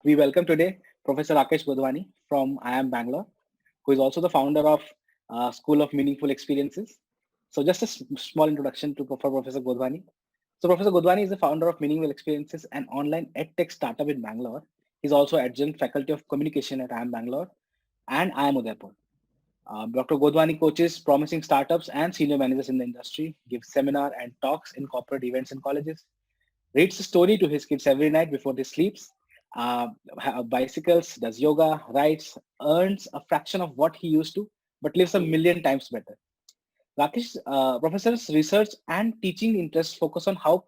We welcome today Professor Rakesh Godhwani from IIM Bangalore, who is also the founder of School of Meaningful Experiences. So just a small introduction to Professor Godhwani. So Professor Godhwani is the founder of Meaningful Experiences, an online edtech startup in Bangalore. He's also adjunct faculty of communication at IIM Bangalore and IIM Udaipur. Dr. Godhwani coaches promising startups and senior managers in the industry, gives seminar and talks in corporate events and colleges, reads a story to his kids every night before they sleeps, uh, bicycles, does yoga, writes, earns a fraction of what he used to, but lives a million times better. Rakesh, professor's research and teaching interests focus on how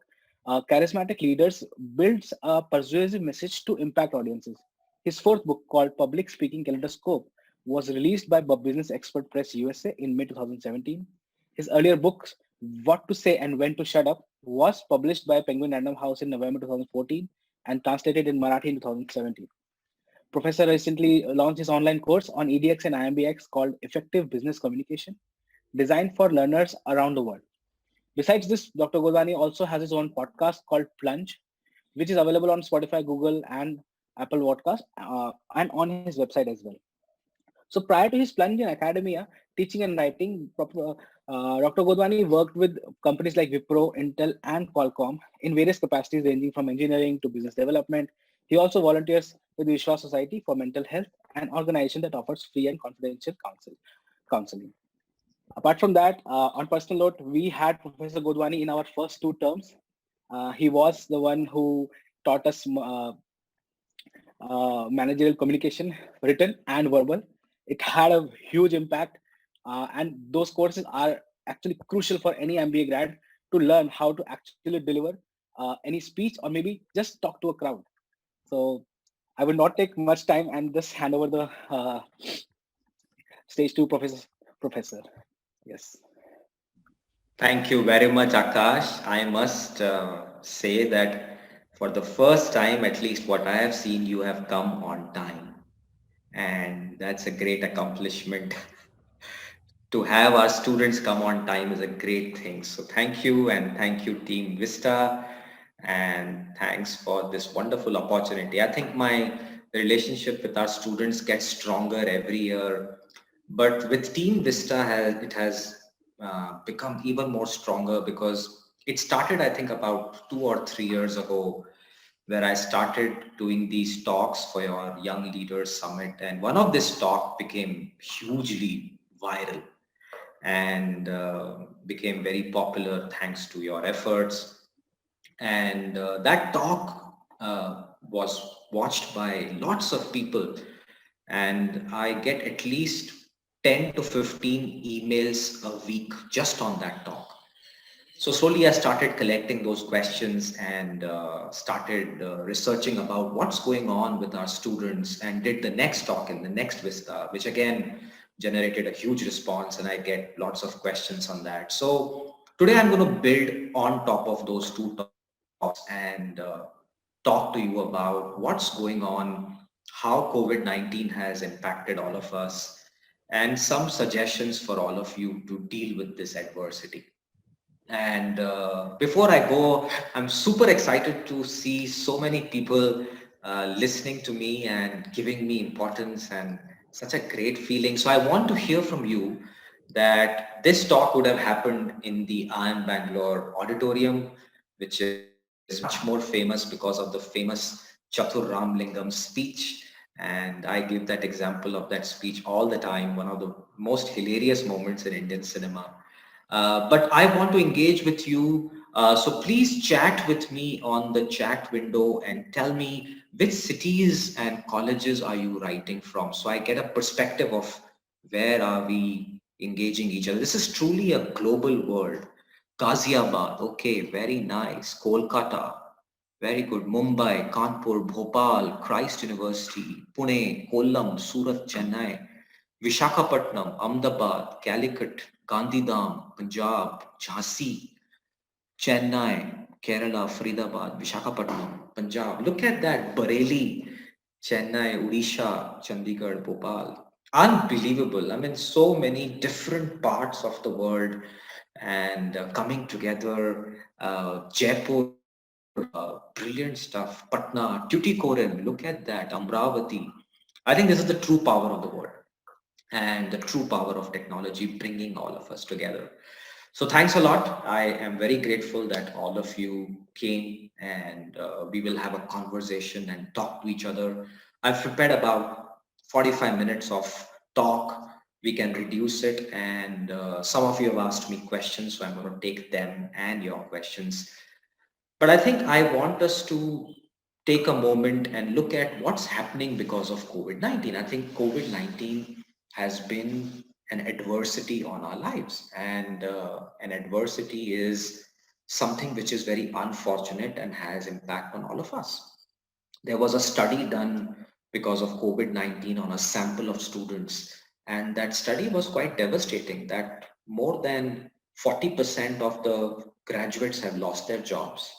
charismatic leaders builds a persuasive message to impact audiences. His fourth book, called Public Speaking Kaleidoscope, was released by Business Expert Press USA in May 2017. His earlier books, What to Say and When to Shut Up, was published by Penguin Random House in November 2014 and translated in Marathi in 2017. Professor recently launched his online course on EDX and IMBX called Effective Business Communication, designed for learners around the world. Besides this, Dr. Godhwani also has his own podcast called Plunge, which is available on Spotify, Google, and Apple Podcast, and on his website as well. So prior to his plunge in academia, teaching and writing, Dr. Godhwani worked with companies like Wipro, Intel, and Qualcomm in various capacities ranging from engineering to business development. He also volunteers with the Vishwa Society for Mental Health, an organization that offers free and confidential counseling. Apart from that, on personal note, we had Professor Godhwani in our first two terms. He was the one who taught us managerial communication, written and verbal. It had a huge impact, and those courses are actually crucial for any MBA grad to learn how to actually deliver any speech or maybe just talk to a crowd. So I will not take much time and just hand over the stage to Professor. Yes. Thank you very much, Akash. I must say that for the first time, at least what I have seen, you have come on time. And that's a great accomplishment. To have our students come on time is a great thing. So thank you, and thank you, Team Vista. And thanks for this wonderful opportunity. I think my relationship with our students gets stronger every year. But with Team Vista, it has become even more stronger because it started, I think, about 2 or 3 years ago, where I started doing these talks for your Young Leaders Summit. And one of this talk became hugely viral and became very popular thanks to your efforts. And that talk was watched by lots of people, and I get at least 10 to 15 emails a week just on that talk. So slowly I started collecting those questions and started researching about what's going on with our students, and did the next talk in the next Vista, which again generated a huge response, and I get lots of questions on that. So today I'm going to build on top of those two talks and talk to you about what's going on, how COVID-19 has impacted all of us, and some suggestions for all of you to deal with this adversity. And before I go, I'm super excited to see so many people listening to me and giving me importance, and such a great feeling. So I want to hear from you that this talk would have happened in the IIM Bangalore auditorium, which is much more famous because of the famous Chatur Ramlingam speech. And I give that example of that speech all the time, one of the most hilarious moments in Indian cinema. But I want to engage with you. So please chat with me on the chat window and tell me which cities and colleges are you writing from, so I get a perspective of where are we engaging each other. This is truly a global world. Ghaziabad, okay, very nice. Kolkata, very good. Mumbai, Kanpur, Bhopal, Christ University, Pune, Kollam, Surat, Chennai, Vishakhapatnam, Ahmedabad, Calicut, Gandhidham, Punjab, Jhansi, Chennai, Kerala, Faridabad, Vishakhapatnam, Punjab. Look at that. Bareilly, Chennai, Odisha, Chandigarh, Bhopal. Unbelievable. I mean, so many different parts of the world and coming together. Jaipur, brilliant stuff. Patna, Tuticorin, look at that, Amravati. I think this is the true power of the word and the true power of technology bringing all of us together. So thanks a lot. I am very grateful that all of you came and we will have a conversation and talk to each other. I've prepared about 45 minutes of talk. We can reduce it, and some of you have asked me questions, so I'm going to take them and your questions. But I think I want us to take a moment and look at what's happening because of COVID-19. I think COVID-19 has been an adversity on our lives, and an adversity is something which is very unfortunate and has impact on all of us. There was a study done because of COVID-19 on a sample of students, and that study was quite devastating that more than 40% of the graduates have lost their jobs.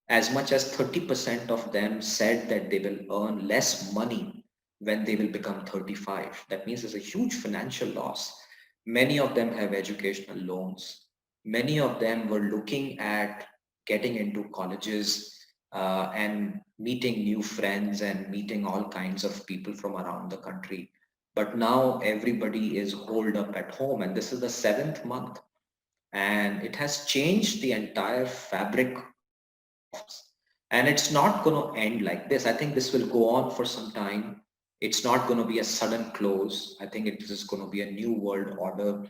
As much as 30% of them said that they will earn less money when they will become 35. That means there's a huge financial loss. Many of them have educational loans. Many of them were looking at getting into colleges and meeting new friends and meeting all kinds of people from around the country. But now everybody is holed up at home, and this is the seventh month, and it has changed the entire fabric of us. And it's not going to end like this. I think this will go on for some time. It's not going to be a sudden close. I think it is going to be a new world order.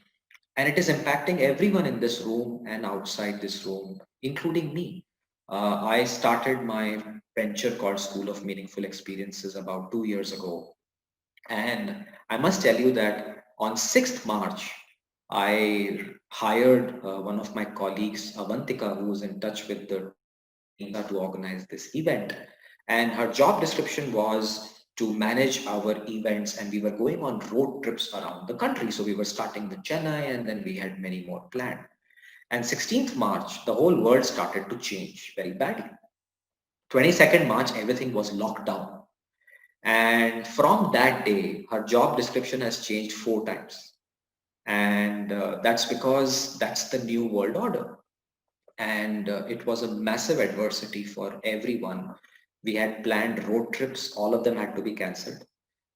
And it is impacting everyone in this room and outside this room, including me. I started my venture called School of Meaningful Experiences about 2 years ago. And I must tell you that on 6th March, I hired one of my colleagues, Avantika, who was in touch with the Vista to organize this event. And her job description was to manage our events, and we were going on road trips around the country. So we were starting with Chennai, and then we had many more planned. And 16th March, the whole world started to change very badly. 22nd March, everything was locked down. And from that day, her job description has changed 4 times. And that's because that's the new world order. And it was a massive adversity for everyone. We had planned road trips, all of them had to be cancelled.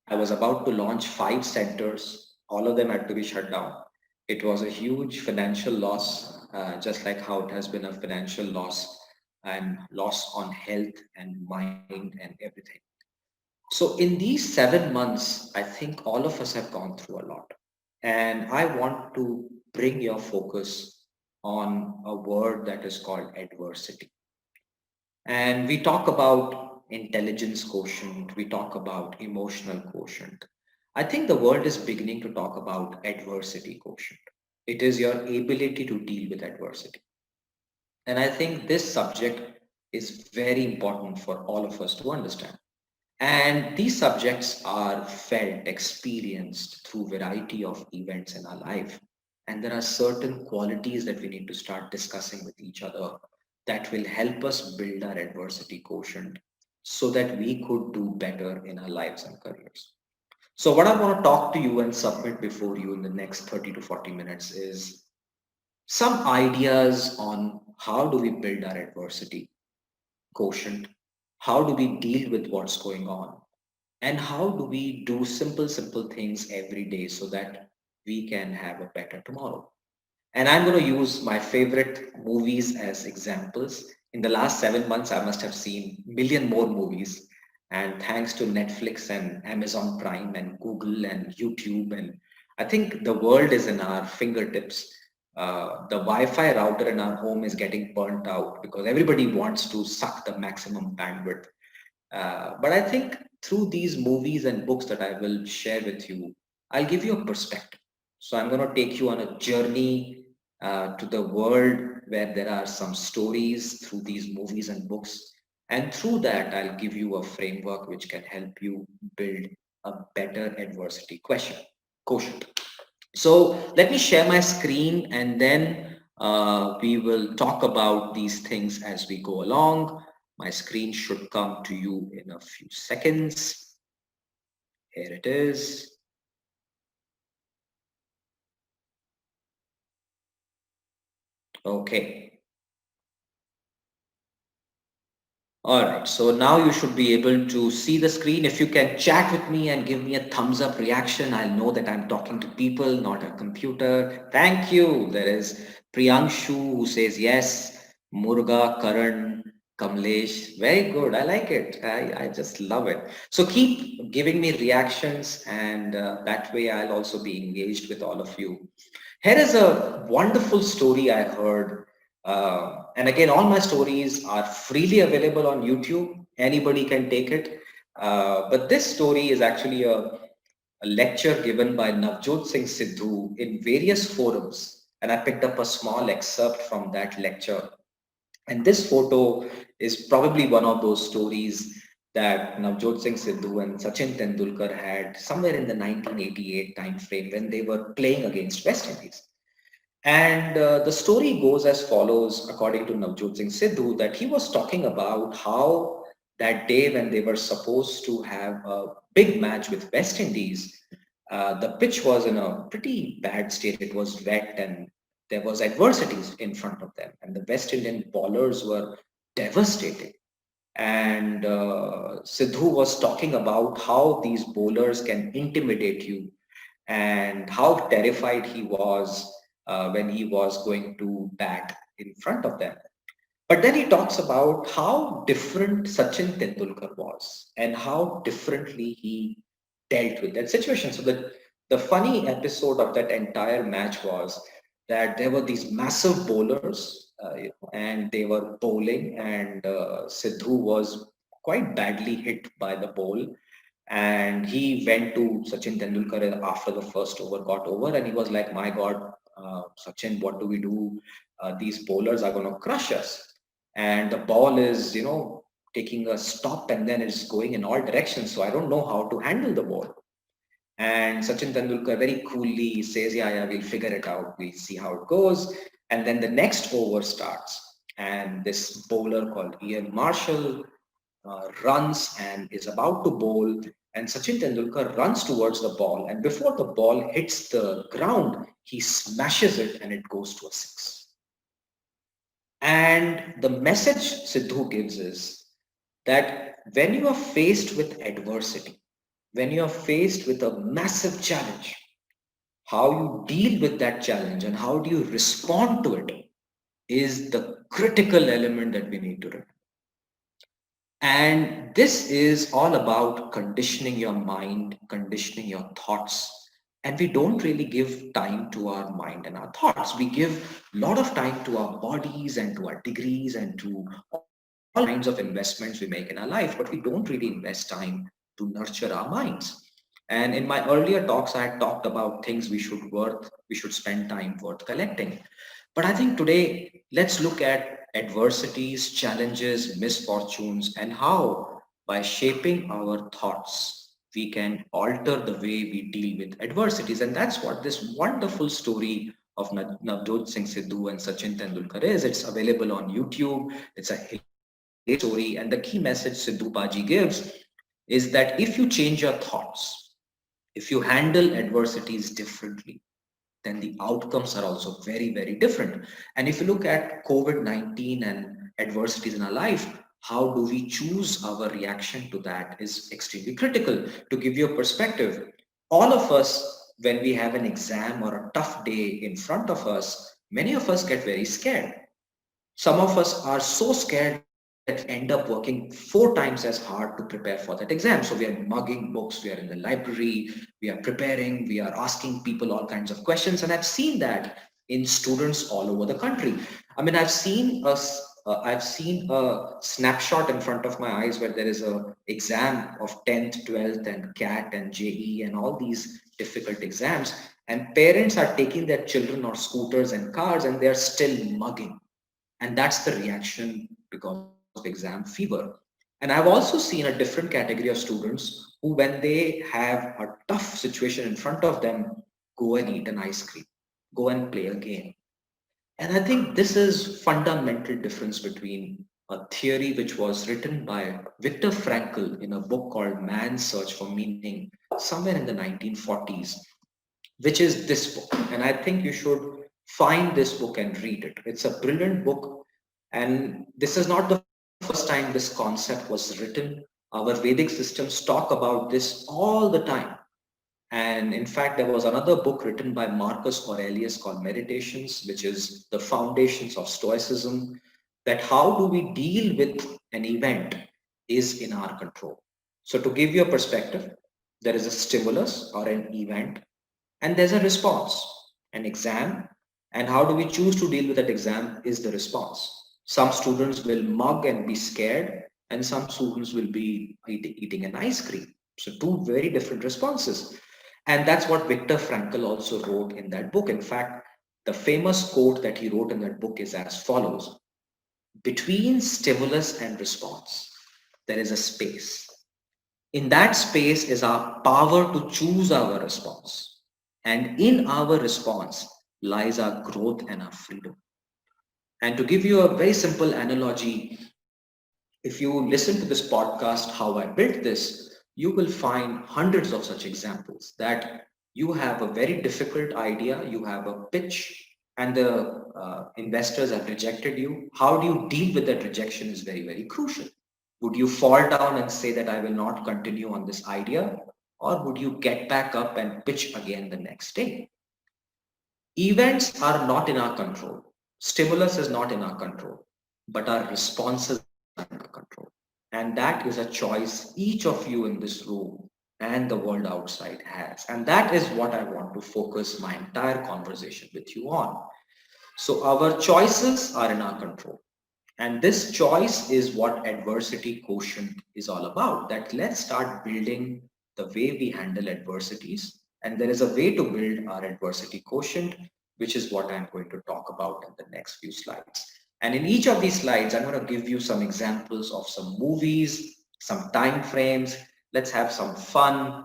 I was about to launch 5 centers, all of them had to be shut down. It was a huge financial loss, just like how it has been a financial loss and loss on health and mind and everything. So in these 7 months, I think all of us have gone through a lot. And I want to bring your focus on a word that is called adversity. And we talk about intelligence quotient, we talk about emotional quotient. I think the world is beginning to talk about adversity quotient. It is your ability to deal with adversity. And I think this subject is very important for all of us to understand. And these subjects are felt, experienced through variety of events in our life. And there are certain qualities that we need to start discussing with each other that will help us build our adversity quotient so that we could do better in our lives and careers. So what I want to talk to you and submit before you in the next 30 to 40 minutes is some ideas on how do we build our adversity quotient? How do we deal with what's going on? And how do we do simple things every day so that we can have a better tomorrow? And I'm going to use my favorite movies as examples. In the last 7 months, I must have seen million more movies. And thanks to Netflix and Amazon Prime and Google and YouTube, and I think the world is in our fingertips. The Wi-Fi router in our home is getting burnt out because everybody wants to suck the maximum bandwidth. But I think through these movies and books that I will share with you, I'll give you a perspective. So I'm going to take you on a journey to the world where there are some stories through these movies and books. And through that, I'll give you a framework which can help you build a better adversity quotient. So let me share my screen, and then we will talk about these things as we go along. My screen should come to you in a few seconds. Here it is. Okay. All right, so now you should be able to see the screen. If you can chat with me and give me a thumbs up reaction, I'll know that I'm talking to people, not a computer. Thank you. There is Priyanshu who says yes. Muruga, Karan, Kamlesh. Very good. I like it. I just love it. So keep giving me reactions, and that way I'll also be engaged with all of you. Here is a wonderful story I heard. And again, all my stories are freely available on YouTube. Anybody can take it. But this story is actually a lecture given by Navjot Singh Sidhu in various forums. And I picked up a small excerpt from that lecture. And this photo is probably one of those stories that Navjot Singh Sidhu and Sachin Tendulkar had somewhere in the 1988 time frame when they were playing against West Indies. And the story goes as follows, according to Navjot Singh Sidhu, that he was talking about how that day when they were supposed to have a big match with West Indies, the pitch was in a pretty bad state. It was wet and there was adversities in front of them. And the West Indian bowlers were devastating. And Sidhu was talking about how these bowlers can intimidate you and how terrified he was when he was going to bat in front of them. But then he talks about how different Sachin Tendulkar was and how differently he dealt with that situation. So the funny episode of that entire match was that there were these massive bowlers and they were bowling and Sidhu was quite badly hit by the ball and he went to Sachin Tendulkar after the first over got over, and he was like, "My God, Sachin, what do we do? These bowlers are going to crush us." And the ball is, taking a stop and then it's going in all directions. So I don't know how to handle the ball. And Sachin Tendulkar very coolly says, "Yeah, yeah, we'll figure it out. We'll see how it goes." And then the next over starts, and this bowler called Ian Marshall runs and is about to bowl, and Sachin Tendulkar runs towards the ball, and before the ball hits the ground, he smashes it and it goes to a six. And the message Sidhu gives is that when you are faced with adversity, when you are faced with a massive challenge, how you deal with that challenge and how do you respond to it is the critical element that we need to remember. And this is all about conditioning your mind, conditioning your thoughts. And we don't really give time to our mind and our thoughts. We give a lot of time to our bodies and to our degrees and to all kinds of investments we make in our life, but we don't really invest time to nurture our minds. And in my earlier talks, I had talked about things we should spend time worth collecting. But I think today, let's look at adversities, challenges, misfortunes, and how, by shaping our thoughts, we can alter the way we deal with adversities. And that's what this wonderful story of Navjot Singh Sidhu and Sachin Tendulkar is. It's available on YouTube. It's a hilarious story. And the key message Sidhu Baji gives is that if you change your thoughts, if you handle adversities differently, then the outcomes are also very, very different. And if you look at COVID-19 and adversities in our life, how do we choose our reaction to that is extremely critical. To give you a perspective, all of us, when we have an exam or a tough day in front of us, many of us get very scared. Some of us are so scared that we end up working 4 times as hard to prepare for that exam. So we are mugging books, we are in the library, we are preparing, we are asking people all kinds of questions. And I've seen that in students all over the country. I mean, I've seen a snapshot in front of my eyes where there is a exam of 10th, 12th, and CAT and JE and all these difficult exams. And parents are taking their children on scooters and cars and they're still mugging, and that's the reaction because of exam fever. And I've also seen a different category of students who, when they have a tough situation in front of them, go and eat an ice cream, go and play a game. And I think this is fundamental difference between a theory which was written by Viktor Frankl in a book called Man's Search for Meaning somewhere in the 1940s, which is this book. And I think you should find this book and read it. It's a brilliant book. And this is not the first time time this concept was written. Our Vedic systems talk about this all the time. And in fact, there was another book written by Marcus Aurelius called Meditations, which is the foundations of Stoicism, that how do we deal with an event is in our control. So to give you a perspective, there is a stimulus or an event, and there's a response, an exam. And how do we choose to deal with that exam is the response. Some students will mug and be scared, and some students will be eating an ice cream. So two very different responses. And that's what Viktor Frankl also wrote in that book. In fact, the famous quote that he wrote in that book is as follows: between stimulus and response, there is a space. In that space is our power to choose our response. And in our response lies our growth and our freedom. And to give you a very simple analogy, if you listen to this podcast, how I built this, you will find hundreds of such examples that you have a very difficult idea, you have a pitch, and the investors have rejected you. How do you deal with that rejection is very, very crucial. Would you fall down and say that I will not continue on this idea? Or would you get back up and pitch again the next day? Events are not in our control. Stimulus is not in our control, but our responses are in our control. And that is a choice each of you in this room and the world outside has. And that is what I want to focus my entire conversation with you on. So our choices are in our control. And this choice is what adversity quotient is all about. That let's start building the way we handle adversities. And there is a way to build our adversity quotient, which is what I'm going to talk about in the next few slides. And in each of these slides, I'm going to give you some examples of some movies, some time frames. Let's have some fun.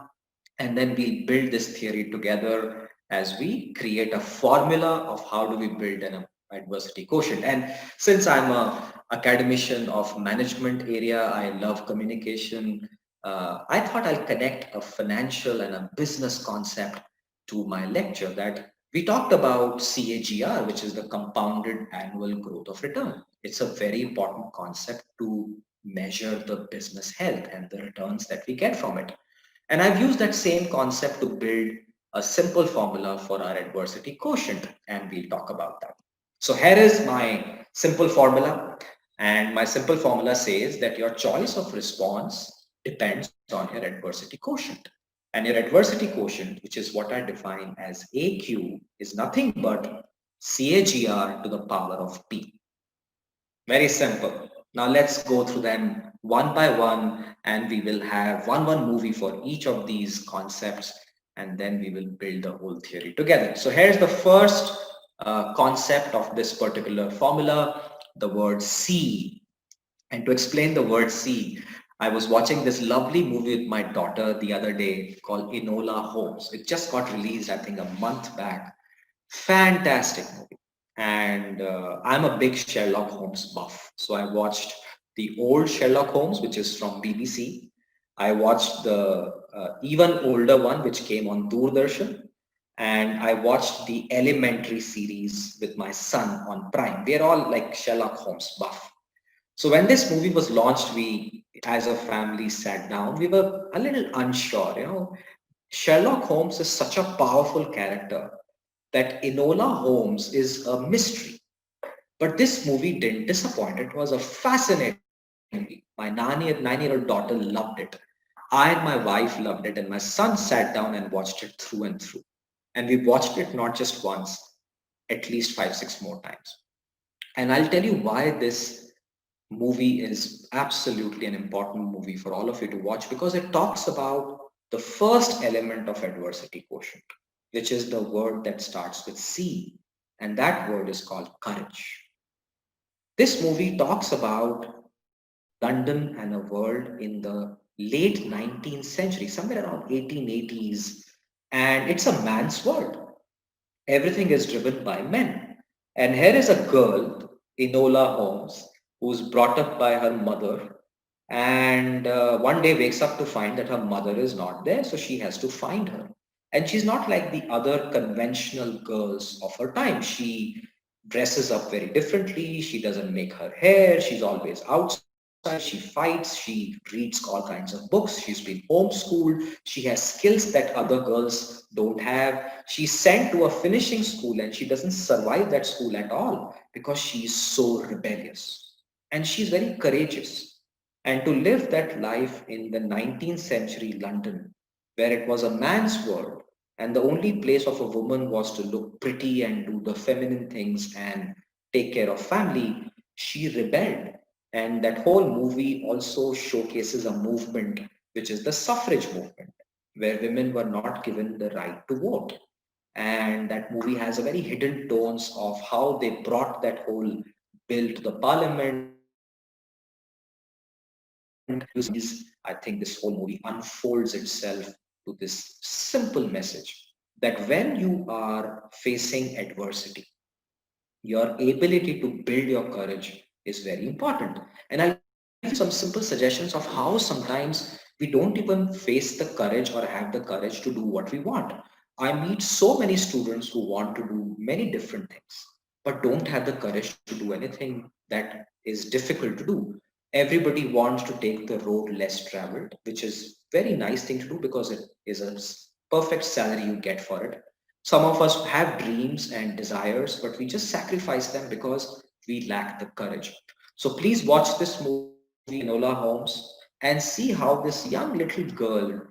And then we'll build this theory together as we create a formula of how do we build an adversity quotient. And since I'm a academician of management area, I love communication. I thought I'll connect a financial and a business concept to my lecture. That we talked about CAGR, which is the compounded annual growth of return. It's a very important concept to measure the business health and the returns that we get from it. And I've used that same concept to build a simple formula for our adversity quotient, and we'll talk about that. So here is my simple formula, and my simple formula says that your choice of response depends on your adversity quotient. And your adversity quotient, which is what I define as AQ, is nothing but CAGR to the power of P. Very simple. Now let's go through them one by one, and we will have one movie for each of these concepts, and then we will build the whole theory together. So here's the first concept of this particular formula, the word see. And to explain the word see, I was watching this lovely movie with my daughter the other day called Enola Holmes. It just got released, I think, a month back. Fantastic movie. And I'm a big Sherlock Holmes buff. So I watched the old Sherlock Holmes, which is from BBC. I watched the even older one, which came on Doordarshan. And I watched the Elementary series with my son on Prime. We're all like Sherlock Holmes buff. So when this movie was launched, we, as a family, sat down. We were a little unsure, Sherlock Holmes is such a powerful character that Enola Holmes is a mystery. But this movie didn't disappoint. It was a fascinating movie. My 9-year-old daughter loved it. I and my wife loved it, and my son sat down and watched it through and through. And we watched it not just once, at least 5-6 more times. And I'll tell you why this movie is absolutely an important movie for all of you to watch, because it talks about the first element of adversity quotient, which is the word that starts with C, and that word is called courage. This movie talks about London and a world in the late 19th century, somewhere around 1880s, and it's a man's world. Everything is driven by men. And here is a girl, Enola Holmes, who's brought up by her mother, and one day wakes up to find that her mother is not there, so she has to find her. And she's not like the other conventional girls of her time. She dresses up very differently. She doesn't make her hair. She's always outside. she fights, she reads all kinds of books, she's been homeschooled, she has skills that other girls don't have. She's sent to a finishing school and she doesn't survive that school at all because she's so rebellious. And she's very courageous. And to live that life in the 19th century London, where it was a man's world, and the only place of a woman was to look pretty and do the feminine things and take care of family, she rebelled. And that whole movie also showcases a movement, which is the suffrage movement, where women were not given the right to vote. And that movie has a very hidden tones of how they brought that whole bill to the parliament. I think this whole movie unfolds itself to this simple message that when you are facing adversity, your ability to build your courage is very important. And I'll give you some simple suggestions of how sometimes we don't even face the courage or have the courage to do what we want. I meet so many students who want to do many different things, but don't have the courage to do anything that is difficult to do. Everybody wants to take the road less traveled, which is very nice thing to do because it is a perfect salary you get for it. Some of us have dreams and desires, but we just sacrifice them because we lack the courage. So please watch this movie, Enola Holmes, and see how this young little girl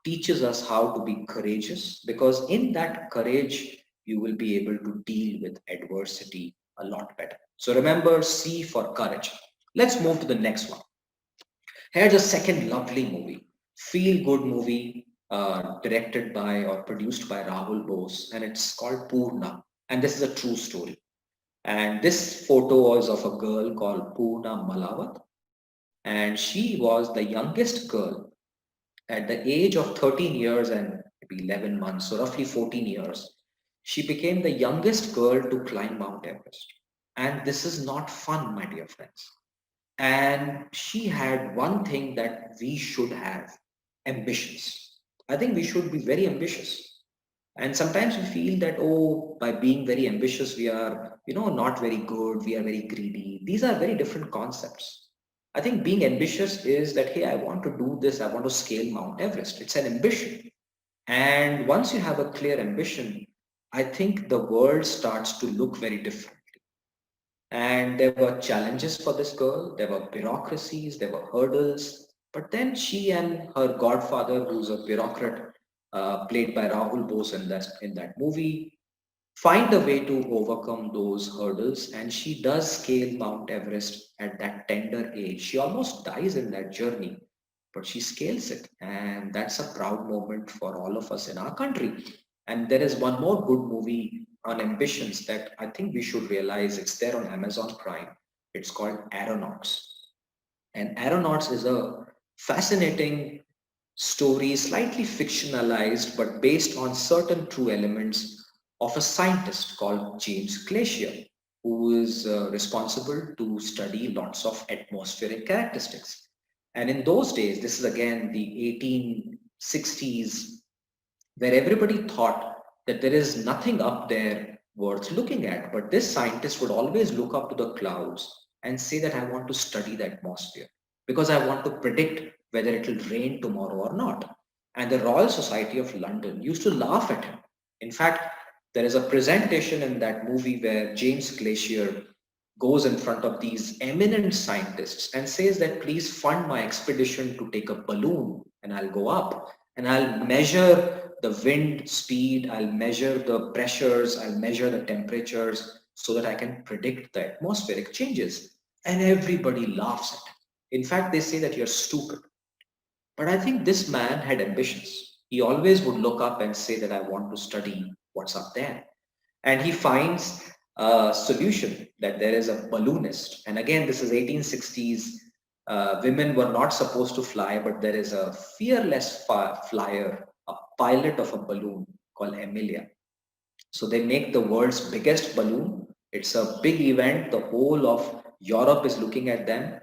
teaches us how to be courageous, because in that courage, you will be able to deal with adversity a lot better. So remember, C for courage. Let's move to the next one. Here's a second lovely movie, feel good movie, directed by or produced by Rahul Bose, and it's called Purna. And this is a true story. And this photo was of a girl called Purna Malawat, and she was the youngest girl at the age of 13 years and maybe 11 months, so roughly 14 years. She became the youngest girl to climb Mount Everest. And this is not fun, my dear friends. And she had one thing that we should have: ambitions. I think we should be very ambitious. And sometimes we feel that, oh, by being very ambitious, we are, not very good, we are very greedy. These are very different concepts. I think being ambitious is that, hey, I want to do this, I want to scale Mount Everest. It's an ambition. And once you have a clear ambition, I think the world starts to look very different. And there were challenges for this girl, there were bureaucracies, there were hurdles. But then she and her godfather, who's a bureaucrat, played by Rahul Bose in that movie, find a way to overcome those hurdles. And she does scale Mount Everest at that tender age. She almost dies in that journey, but she scales it. And that's a proud moment for all of us in our country. And there is one more good movie on ambitions that I think we should realize. It's there on Amazon Prime. It's called Aeronauts. And Aeronauts is a fascinating story, slightly fictionalized, but based on certain true elements of a scientist called James Glacier, who is responsible to study lots of atmospheric characteristics. And in those days, this is again the 1860s, where everybody thought that there is nothing up there worth looking at. But this scientist would always look up to the clouds and say that I want to study the atmosphere because I want to predict whether it will rain tomorrow or not. And the Royal Society of London used to laugh at him. In fact, there is a presentation in that movie where James Glacier goes in front of these eminent scientists and says that please fund my expedition to take a balloon and I'll go up and I'll measure the wind speed, I'll measure the pressures, I'll measure the temperatures so that I can predict the atmospheric changes. And everybody laughs at him. In fact, they say that you're stupid. But I think this man had ambitions. He always would look up and say that I want to study what's up there. And he finds a solution that there is a balloonist. And again, this is 1860s. Women were not supposed to fly, but there is a fearless flyer, a pilot of a balloon called Amelia. So they make the world's biggest balloon. It's a big event. The whole of Europe is looking at them.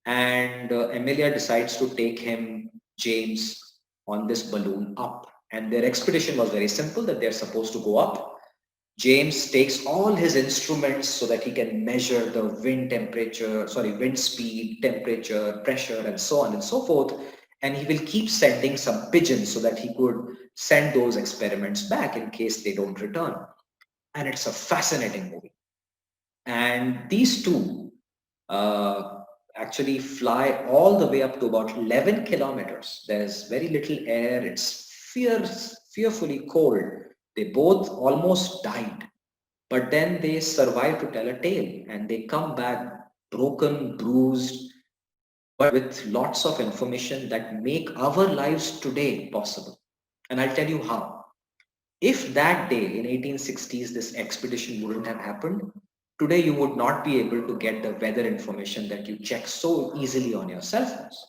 And Amelia decides to take him, James, on this balloon up. And their expedition was very simple, that they're supposed to go up. James takes all his instruments so that he can measure the wind temperature, wind speed, temperature, pressure, and so on and so forth. And he will keep sending some pigeons so that he could send those experiments back in case they don't return. And it's a fascinating movie. And these two uh, actually fly all the way up to about 11 kilometers. There's very little air. It's fearfully cold. They both almost died, but then they survive to tell a tale and they come back broken, bruised, but with lots of information that make our lives today possible. And I'll tell you how. If that day in 1860s this expedition wouldn't have happened, today you would not be able to get the weather information that you check so easily on your cell phones.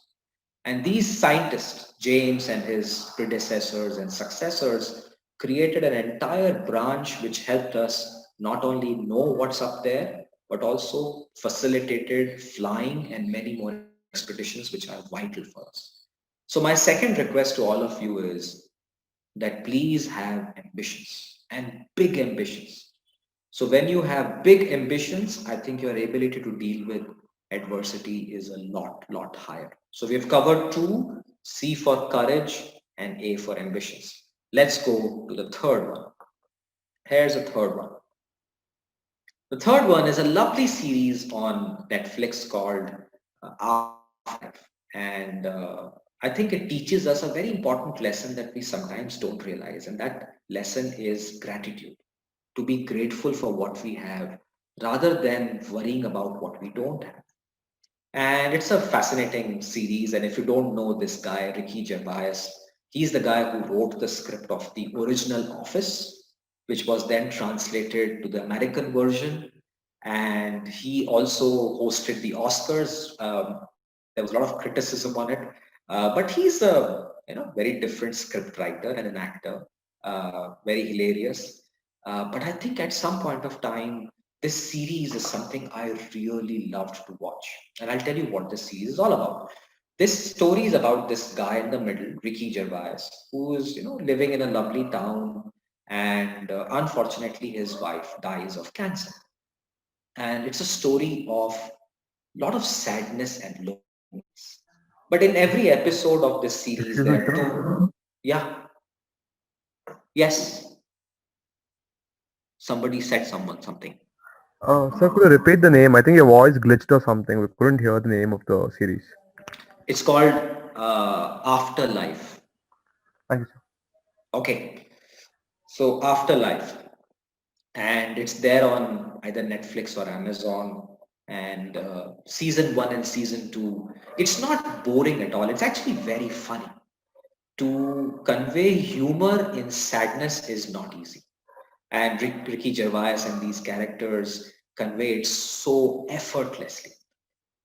And these scientists, James and his predecessors and successors, created an entire branch which helped us not only know what's up there, but also facilitated flying and many more expeditions which are vital for us. So my second request to all of you is that please have ambitions and big ambitions. So when you have big ambitions, I think your ability to deal with adversity is a lot higher. So we've covered two, C for courage and A for ambitions. Let's go to the third one. Here's the third one. The third one is a lovely series on Netflix called Afterlife. And I think it teaches us a very important lesson that we sometimes don't realize. And that lesson is gratitude, to be grateful for what we have rather than worrying about what we don't have. And it's a fascinating series. And if you don't know this guy, Ricky Gervais, he's the guy who wrote the script of the original Office, which was then translated to the American version. And he also hosted the Oscars. There was a lot of criticism on it, but he's a very different script writer and an actor, very hilarious. But I think at some point of time, this series is something I really loved to watch. And I'll tell you what this series is all about. This story is about this guy in the middle, Ricky Gervais, who is, living in a lovely town, and unfortunately, his wife dies of cancer. And it's a story of a lot of sadness and loneliness. But in every episode of this series, Excuse me, there are sir. two. Yeah, yes, somebody said something. Sir, could you repeat the name? I think your voice glitched or something. We couldn't hear the name of the series. It's called Afterlife. Thank you, sir. Okay, so Afterlife, and it's there on either Netflix or Amazon. And season one and season two, it's not boring at all. It's actually very funny. To convey humor in sadness is not easy. And Ricky Gervais and these characters convey it so effortlessly.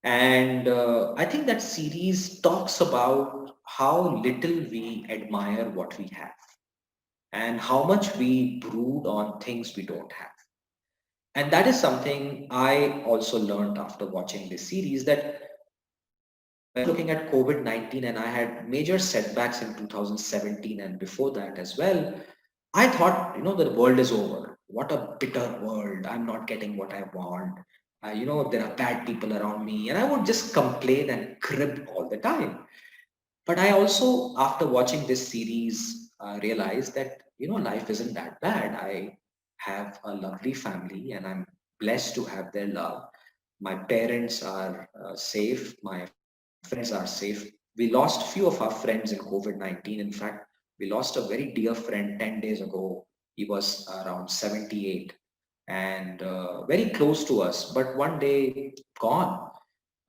And I think that series talks about how little we admire what we have and how much we brood on things we don't have. And that is something I also learned after watching this series, that when looking at COVID-19 and I had major setbacks in 2017 and before that as well, I thought, the world is over. What a bitter world. I'm not getting what I want. There are bad people around me. And I would just complain and crib all the time. But I also, after watching this series, realized that, life isn't that bad. I have a lovely family and I'm blessed to have their love. My parents are safe. My friends are safe. We lost few of our friends in COVID-19. In fact, we lost a very dear friend 10 days ago. He was around 78 and very close to us, but one day gone.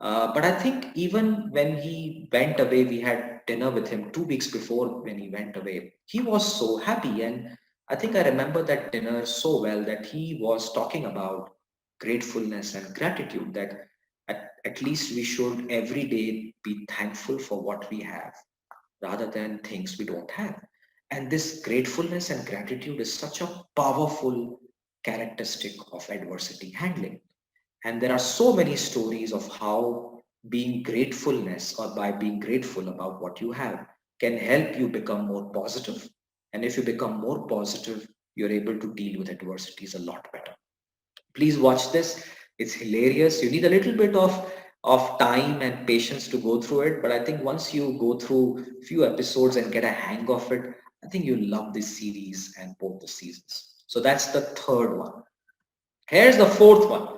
But I think even when he went away, we had dinner with him 2 weeks before when he went away. He was so happy. And I think I remember that dinner so well, that he was talking about gratefulness and gratitude, that at least we should every day be thankful for what we have rather than things we don't have. And this gratefulness and gratitude is such a powerful characteristic of adversity handling. And there are so many stories of how being gratefulness, or by being grateful about what you have, can help you become more positive. And if you become more positive, you're able to deal with adversities a lot better. Please watch this. It's hilarious. You need a little bit of time and patience to go through it. But I think once you go through a few episodes and get a hang of it, I think you'll love this series and both the seasons. So that's the third one. Here's the fourth one.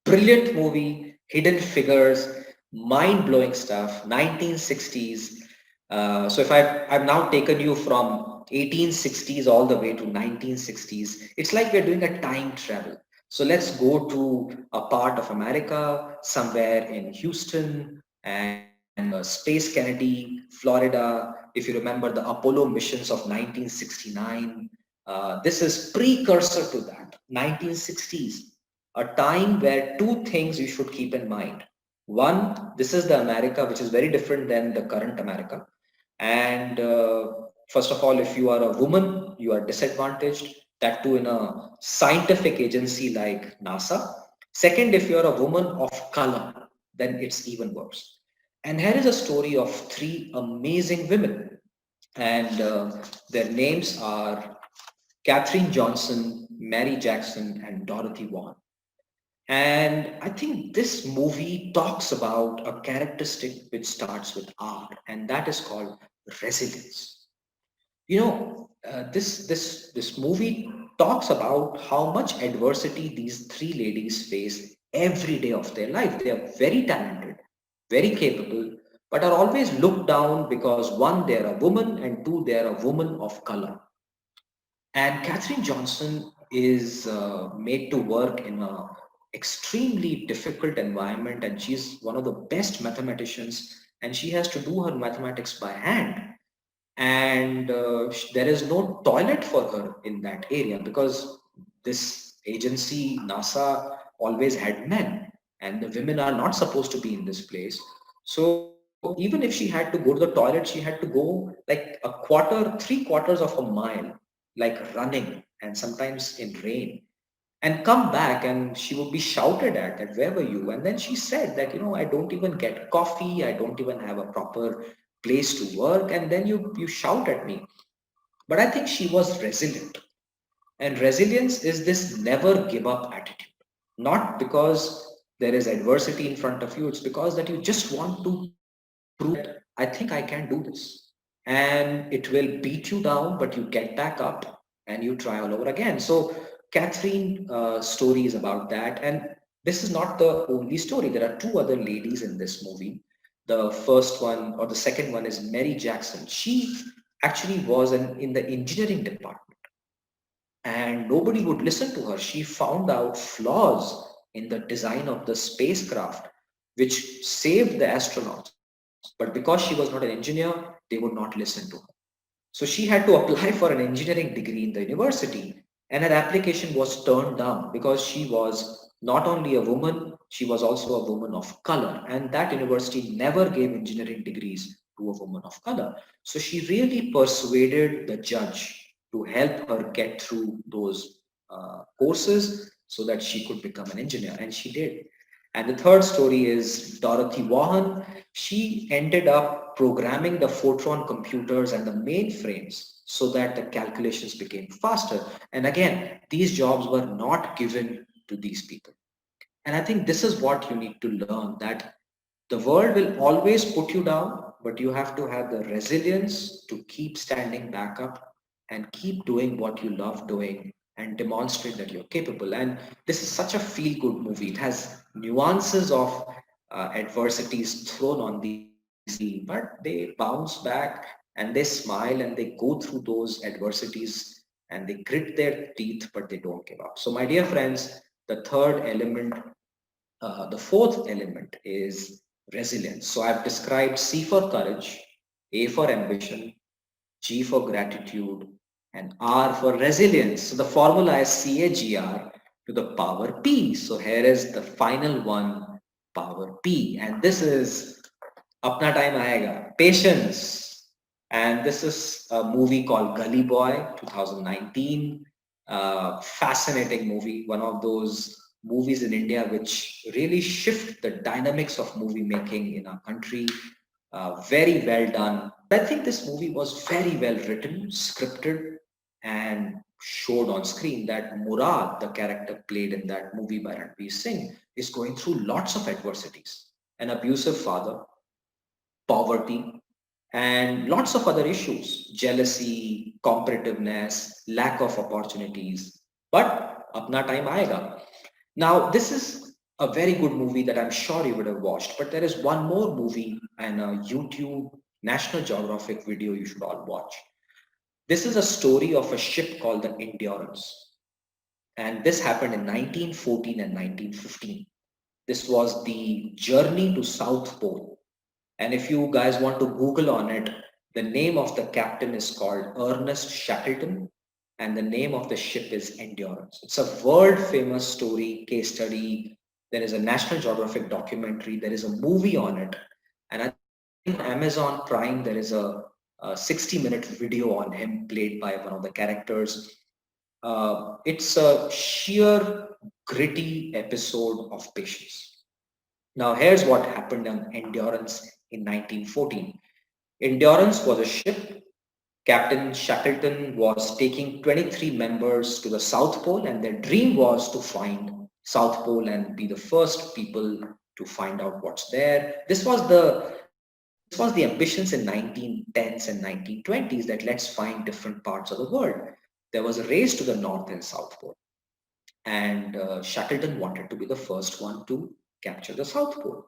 Brilliant movie, hidden figures, mind-blowing stuff, 1960s. So if I've now taken you from 1860s all the way to 1960s, it's like we're doing a time travel. So let's go to a part of America, somewhere in Houston and Space Kennedy, Florida. If you remember the Apollo missions of 1969, this is precursor to that, 1960s, a time where two things you should keep in mind. One, this is the America, which is very different than the current America. And first of all, if you are a woman, you are disadvantaged, that too in a scientific agency like NASA. Second, if you're a woman of color, then it's even worse. And here is a story of three amazing women. And their names are Katherine Johnson, Mary Jackson, and Dorothy Vaughan. And I think this movie talks about a characteristic which starts with R, and that is called resilience. You know, this movie talks about how much adversity these three ladies face every day of their life. They are very talented, very capable, but are always looked down because one, they're a woman, and two, they're a woman of color. And Katherine Johnson is made to work in a extremely difficult environment, and she's one of the best mathematicians, and she has to do her mathematics by hand. And there is no toilet for her in that area because this agency, NASA, always had men, and the women are not supposed to be in this place. So even if she had to go to the toilet, she had to go like a quarter, 3/4 of a mile, like running, and sometimes in rain, and come back, and she would be shouted at that, where were you? And then she said that, I don't even get coffee, I don't even have a proper place to work, and then you shout at me. But I think she was resilient, and resilience is this never give up attitude, not because there is adversity in front of you, it's because that you just want to prove that I think I can do this. And it will beat you down, but you get back up and you try all over again. So Catherine story is about that. And this is not the only story. There are two other ladies in this movie. The first one or the second one is Mary Jackson. She actually was in the engineering department and nobody would listen to her. She found out flaws in the design of the spacecraft, which saved the astronauts. But because she was not an engineer, they would not listen to her. So she had to apply for an engineering degree in the university, and her application was turned down because she was not only a woman, she was also a woman of color. And that university never gave engineering degrees to a woman of color. So she really persuaded the judge to help her get through those courses so that she could become an engineer, and she did. And the third story is Dorothy Vaughan. She ended up programming the Fortran computers and the mainframes so that the calculations became faster. And again, these jobs were not given to these people. And I think this is what you need to learn, that the world will always put you down, but you have to have the resilience to keep standing back up and keep doing what you love doing and demonstrate that you're capable. And this is such a feel-good movie. It has nuances of adversities thrown on these, but they bounce back and they smile and they go through those adversities and they grit their teeth, but they don't give up. So my dear friends, the third element, the fourth element is resilience. So I've described C for courage, A for ambition, G for gratitude, and R for resilience. So the formula is CAGR to the power P. So here is the final one, power P. And this is Apna Time Aayega, patience. And this is a movie called Gully Boy, 2019. Fascinating movie, one of those movies in India which really shift the dynamics of movie making in our country. Very well done. I think this movie was very well written, scripted, and showed on screen that Murad, the character played in that movie by Ranveer Singh, is going through lots of adversities. An abusive father, poverty, and lots of other issues, jealousy, competitiveness, lack of opportunities. But apna time aega. Now, this is a very good movie that I'm sure you would have watched, but there is one more movie and a YouTube National Geographic video you should all watch. This is a story of a ship called the Endurance. And this happened in 1914 and 1915. This was the journey to South Pole. And if you guys want to Google on it, the name of the captain is called Ernest Shackleton, and the name of the ship is Endurance. It's a world famous story, case study. There is a National Geographic documentary. There is a movie on it. And I think on Amazon Prime, there is a 60-minute video on him played by one of the characters. It's a sheer gritty episode of patience. Now, here's what happened on Endurance in 1914. Endurance was a ship. Captain Shackleton was taking 23 members to the South Pole, and their dream was to find South Pole and be the first people to find out what's there. This was the ambitions in 1910s and 1920s, that let's find different parts of the world. There was a race to the North and South Pole, and Shackleton wanted to be the first one to capture the South Pole.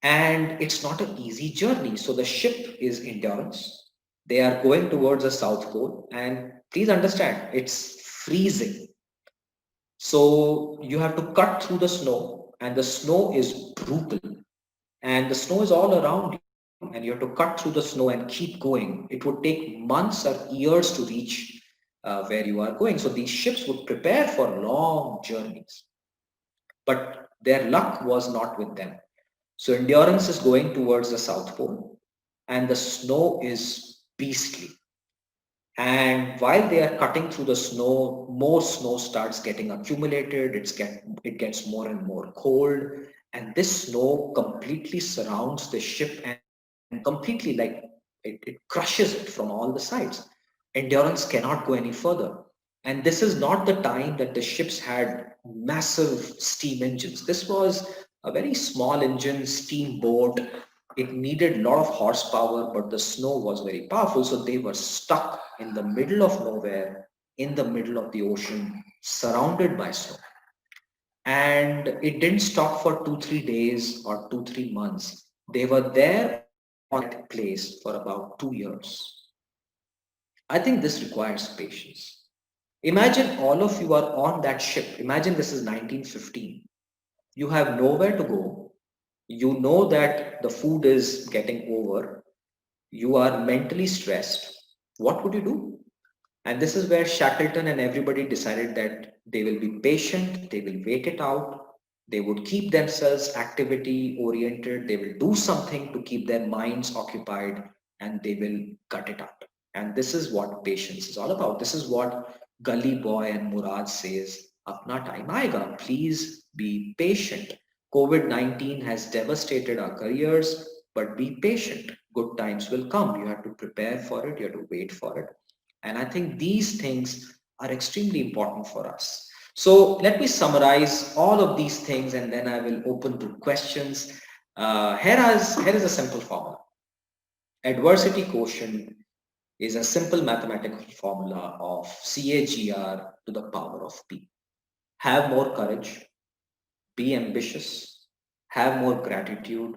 And it's not an easy journey. So the ship is Endurance. They are going towards the South Pole, and please understand, it's freezing. So you have to cut through the snow, and the snow is brutal, and the snow is all around you, and you have to cut through the snow and keep going. It would take months or years to reach where you are going. So these ships would prepare for long journeys, but their luck was not with them. So Endurance is going towards the South Pole, and the snow is beastly. And while they are cutting through the snow, more snow starts getting accumulated. It gets more and more cold, and this snow completely surrounds the ship and completely, like, it crushes it from all the sides. Endurance cannot go any further. And this is not the time that the ships had massive steam engines. This was a very small engine steamboat. It needed a lot of horsepower, but the snow was very powerful. So they were stuck in the middle of nowhere, in the middle of the ocean, surrounded by snow. And it didn't stop for 2, 3 days or 2, 3 months. They were there on that place for about 2 years. I think this requires patience. Imagine all of you are on that ship. Imagine this is 1915. You have nowhere to go. You know that the food is getting over. You are mentally stressed. What would you do? And this is where Shackleton and everybody decided that they will be patient, they will wait it out, they would keep themselves activity oriented, they will do something to keep their minds occupied, and they will cut it out. And this is what patience is all about. This is what Gully Boy and Murad says, Apna time aega. Please be patient. COVID-19 has devastated our careers, but be patient. Good times will come. You have to prepare for it. You have to wait for it. And I think these things are extremely important for us. So let me summarize all of these things, and then I will open to questions. Here is a simple formula. Adversity quotient is a simple mathematical formula of CAGR to the power of P. Have more courage, be ambitious, have more gratitude,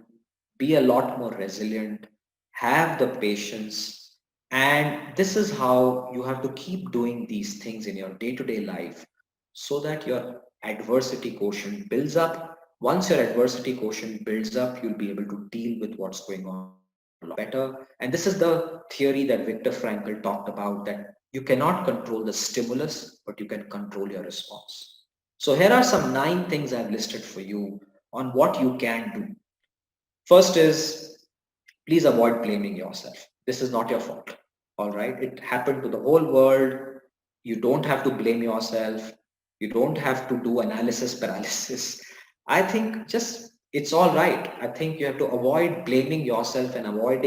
be a lot more resilient, have the patience. And this is how you have to keep doing these things in your day-to-day life, so that your adversity quotient builds up. Once your adversity quotient builds up, you'll be able to deal with what's going on a lot better. And this is the theory that Viktor Frankl talked about, that you cannot control the stimulus, but you can control your response. So here are some 9 things I've listed for you on what you can do. First is, please avoid blaming yourself. This is not your fault. All right. It happened to the whole world. You don't have to blame yourself. You don't have to do analysis paralysis. I think just it's all right. I think you have to avoid blaming yourself and avoid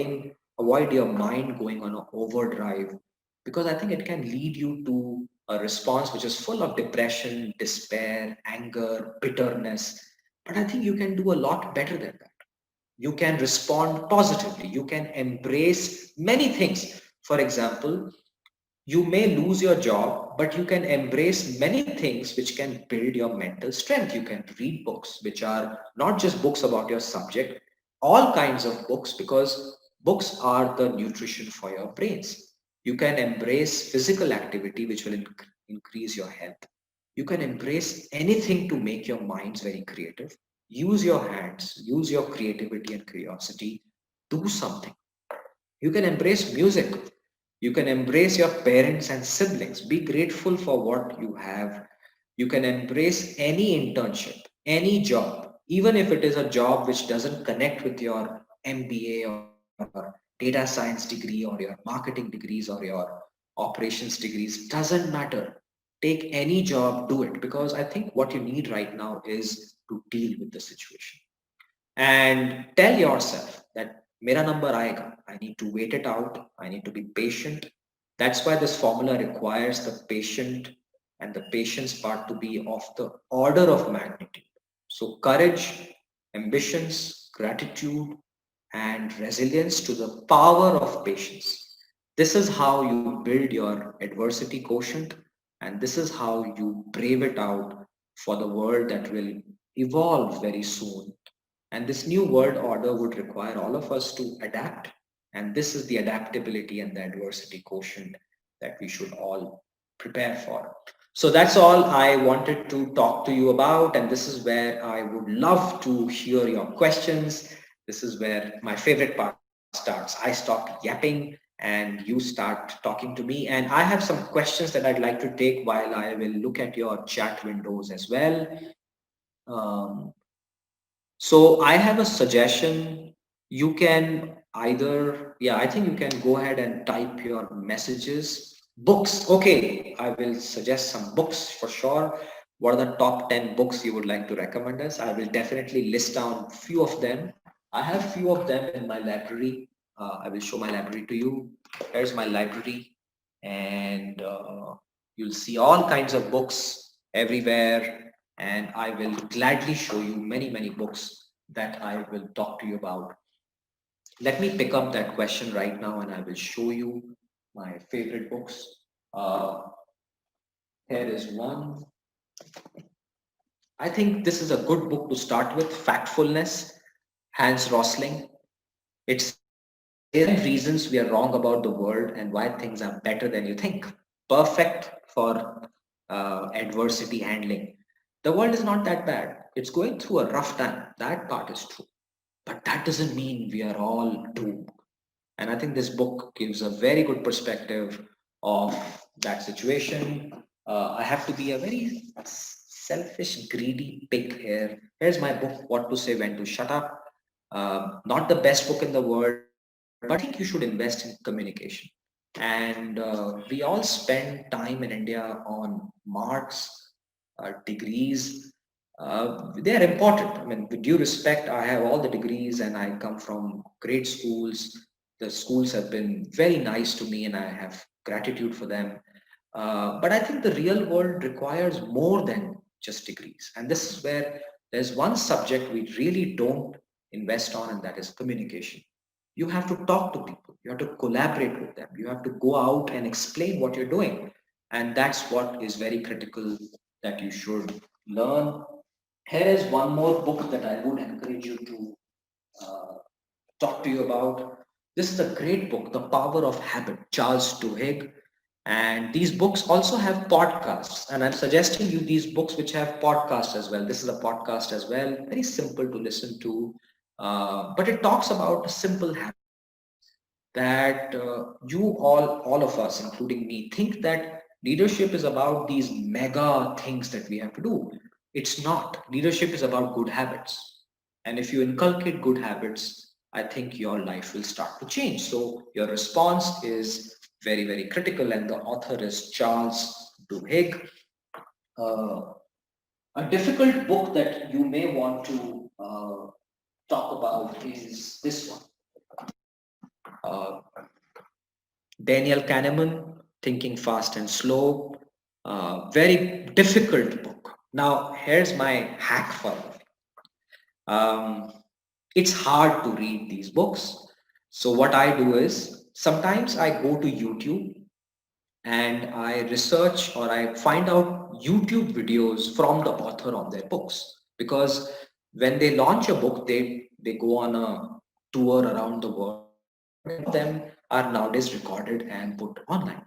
your mind going on an overdrive. because I think it can lead you to a response which is full of depression, despair, anger, bitterness. But I think you can do a lot better than that. You can respond positively. You can embrace many things. For example, you may lose your job, but you can embrace many things which can build your mental strength. You can read books which are not just books about your subject, all kinds of books, because books are the nutrition for your brains. You can embrace physical activity which will increase your health. You can embrace anything to make your minds very creative. Use your hands, use your creativity and curiosity, do something. You can embrace music. You can embrace your parents and siblings. Be grateful for what you have. You can embrace any internship, any job, even if it is a job which doesn't connect with your MBA or your data science degree or your marketing degrees or your operations degrees. Doesn't matter. Take any job, do it, because I think what you need right now is to deal with the situation and tell yourself that mera number aayega. I need to wait it out. I need to be patient. That's why this formula requires the patient and the patience part to be of the order of magnitude. So courage, ambitions, gratitude, and resilience to the power of patience. This is how you build your adversity quotient, and this is how you brave it out for the world that will evolve very soon. And this new world order would require all of us to adapt. And this is the adaptability and the adversity quotient that we should all prepare for. So that's all I wanted to talk to you about. And this is where I would love to hear your questions. This is where my favorite part starts. I stop yapping and you start talking to me. And I have some questions that I'd like to take while I will look at your chat windows as well. Um, so I have a suggestion. You can either, yeah, I think you can go ahead and type your messages. Books. Okay, I will suggest some books for sure. What are the top 10 books you would like to recommend us? I will definitely list down few of them. I have few of them in my library. I will show my library to you. Here's my library, and you'll see all kinds of books everywhere, and I will gladly show you many books that I will talk to you about. Let me pick up that question right now and I will show you my favorite books. Uh, Here is one. I think this is a good book to start with, Factfulness, Hans Rosling. It says 10 reasons we are wrong about the world and why things are better than you think. Perfect for adversity handling. The world is not that bad. It's going through a rough time. That part is true. But that doesn't mean we are all doomed. And I think this book gives a very good perspective of that situation. I have to be a very selfish, greedy pig here. Here's my book, What to Say, When to Shut Up. Not the best book in the world, but I think you should invest in communication. And we all spend time in India on marks, degrees. They are important. I mean, with due respect, I have all the degrees and I come from great schools. The schools have been very nice to me and I have gratitude for them. But I think the real world requires more than just degrees. And this is where there's one subject we really don't invest on, and that is communication. You have to talk to people. You have to collaborate with them. You have to go out and explain what you're doing. And that's what is very critical that you should learn. Here is one more book that I would encourage you to uh, talk to you about. This is a great book, The Power of Habit, Charles Duhigg. And these books also have podcasts. And I'm suggesting you these books which have podcasts as well. This is a podcast as well, very simple to listen to. But it talks about simple habits that all of us, including me, think that leadership is about these mega things that we have to do. It's not. Leadership is about good habits. And if you inculcate good habits, I think your life will start to change. So your response is very critical. And the author is Charles Duhigg. Uh, a difficult book that you may want to talk about is this one. Uh, Daniel Kahneman, Thinking Fast and Slow. Very difficult book. Now, here's my hack for you. It's hard to read these books. So what I do is sometimes I go to YouTube and I research or I find out YouTube videos from the author of their books, because when they launch a book, they go on a tour around the world, and of them are nowadays recorded and put online,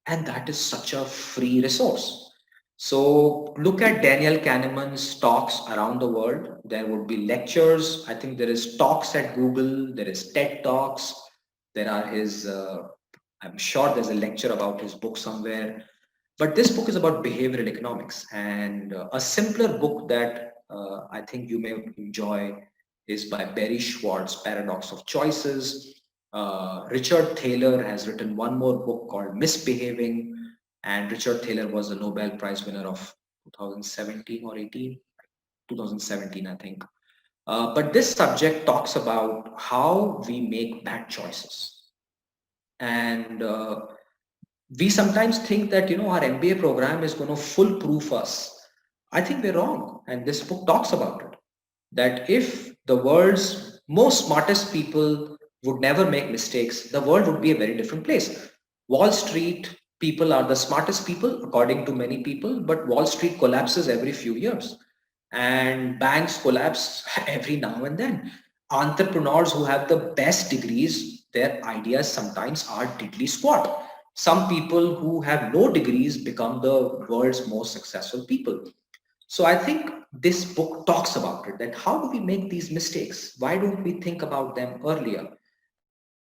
and that is such a free resource. So look at Daniel Kahneman's talks around the world. There would be lectures. I think there is talks at Google. There is TED Talks. There are his I'm sure there's a lecture about his book somewhere. But this book is about behavioral economics, and a simpler book that I think you may enjoy is by Barry Schwartz, Paradox of Choices. Richard Thaler has written one more book called Misbehaving, and Richard Thaler was a Nobel Prize winner of 2017 or 18, 2017, I think. But this subject talks about how we make bad choices. And we sometimes think that our MBA program is going to foolproof us. I think we're wrong, and this book talks about it. That if the world's most smartest people would never make mistakes, the world would be a very different place. Wall Street people are the smartest people, according to many people, but Wall Street collapses every few years, and banks collapse every now and then. Entrepreneurs who have the best degrees, their ideas sometimes are diddly squat. Some people who have no degrees become the world's most successful people. So I think this book talks about it, that how do we make these mistakes? Why don't we think about them earlier?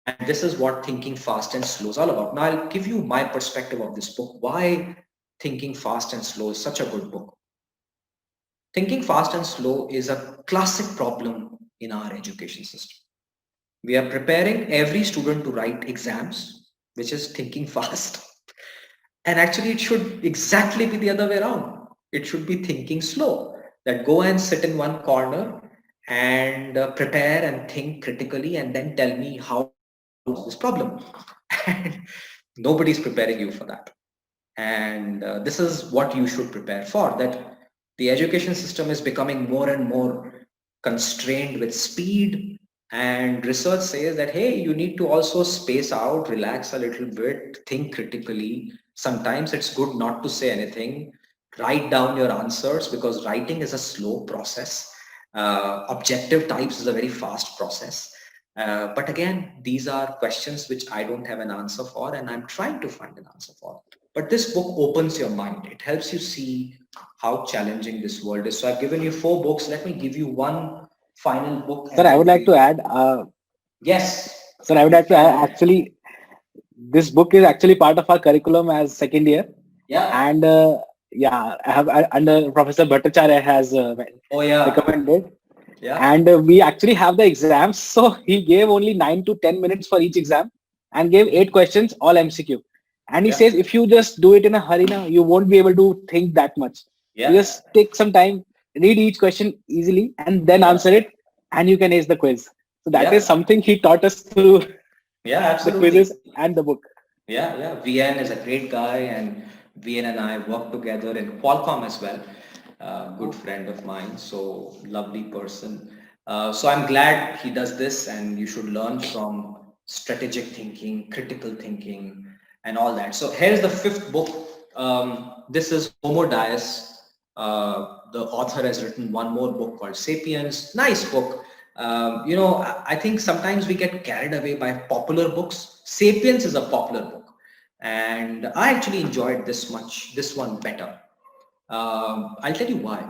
And this is what Thinking Fast and Slow is all about. Now I'll give you my perspective of this book, why Thinking Fast and Slow is such a good book. Thinking Fast and Slow is a classic problem in our education system. We are preparing every student to write exams, which is thinking fast. And actually, it should exactly be the other way around. It should be thinking slow, that go and sit in one corner and prepare and think critically and then tell me how to solve this problem. And nobody's preparing you for that. And this is what you should prepare for, that the education system is becoming more and more constrained with speed, and research says that, hey, you need to also space out, relax a little bit, think critically. Sometimes it's good not to say anything, write down your answers, because writing is a slow process. Objective types is a very fast process. But again, these are questions which I don't have an answer for, and I'm trying to find an answer for. But this book opens your mind. It helps you see how challenging this world is. So I've given you 4 books. Let me give you one final book. Sir, I would like to add. Yes. Sir, I would like to add, actually, this book is actually part of our curriculum as second year. Yeah. And yeah, I have under Professor Bhattacharya has Oh yeah. recommended. Yeah. And we actually have the exams. So he gave only 9 to 10 minutes for each exam and gave 8 questions, all MCQ. And he Yeah. says, if you just do it in a hurry now, you won't be able to think that much. Yeah. You just take some time, read each question easily, and then answer it, and you can ace the quiz. So that is something he taught us through Yeah, the absolutely. quizzes and the book. Yeah. VN is a great guy, and VN and I work together in Qualcomm as well. Good friend of mine, so lovely person. So I'm glad he does this, and you should learn from strategic thinking, critical thinking, and all that. So here's the 5th book. This is Homo Deus. The author has written one more book called Sapiens. Nice book. I think sometimes we get carried away by popular books. Sapiens is a popular book, and I actually enjoyed this one better. I'll tell you why.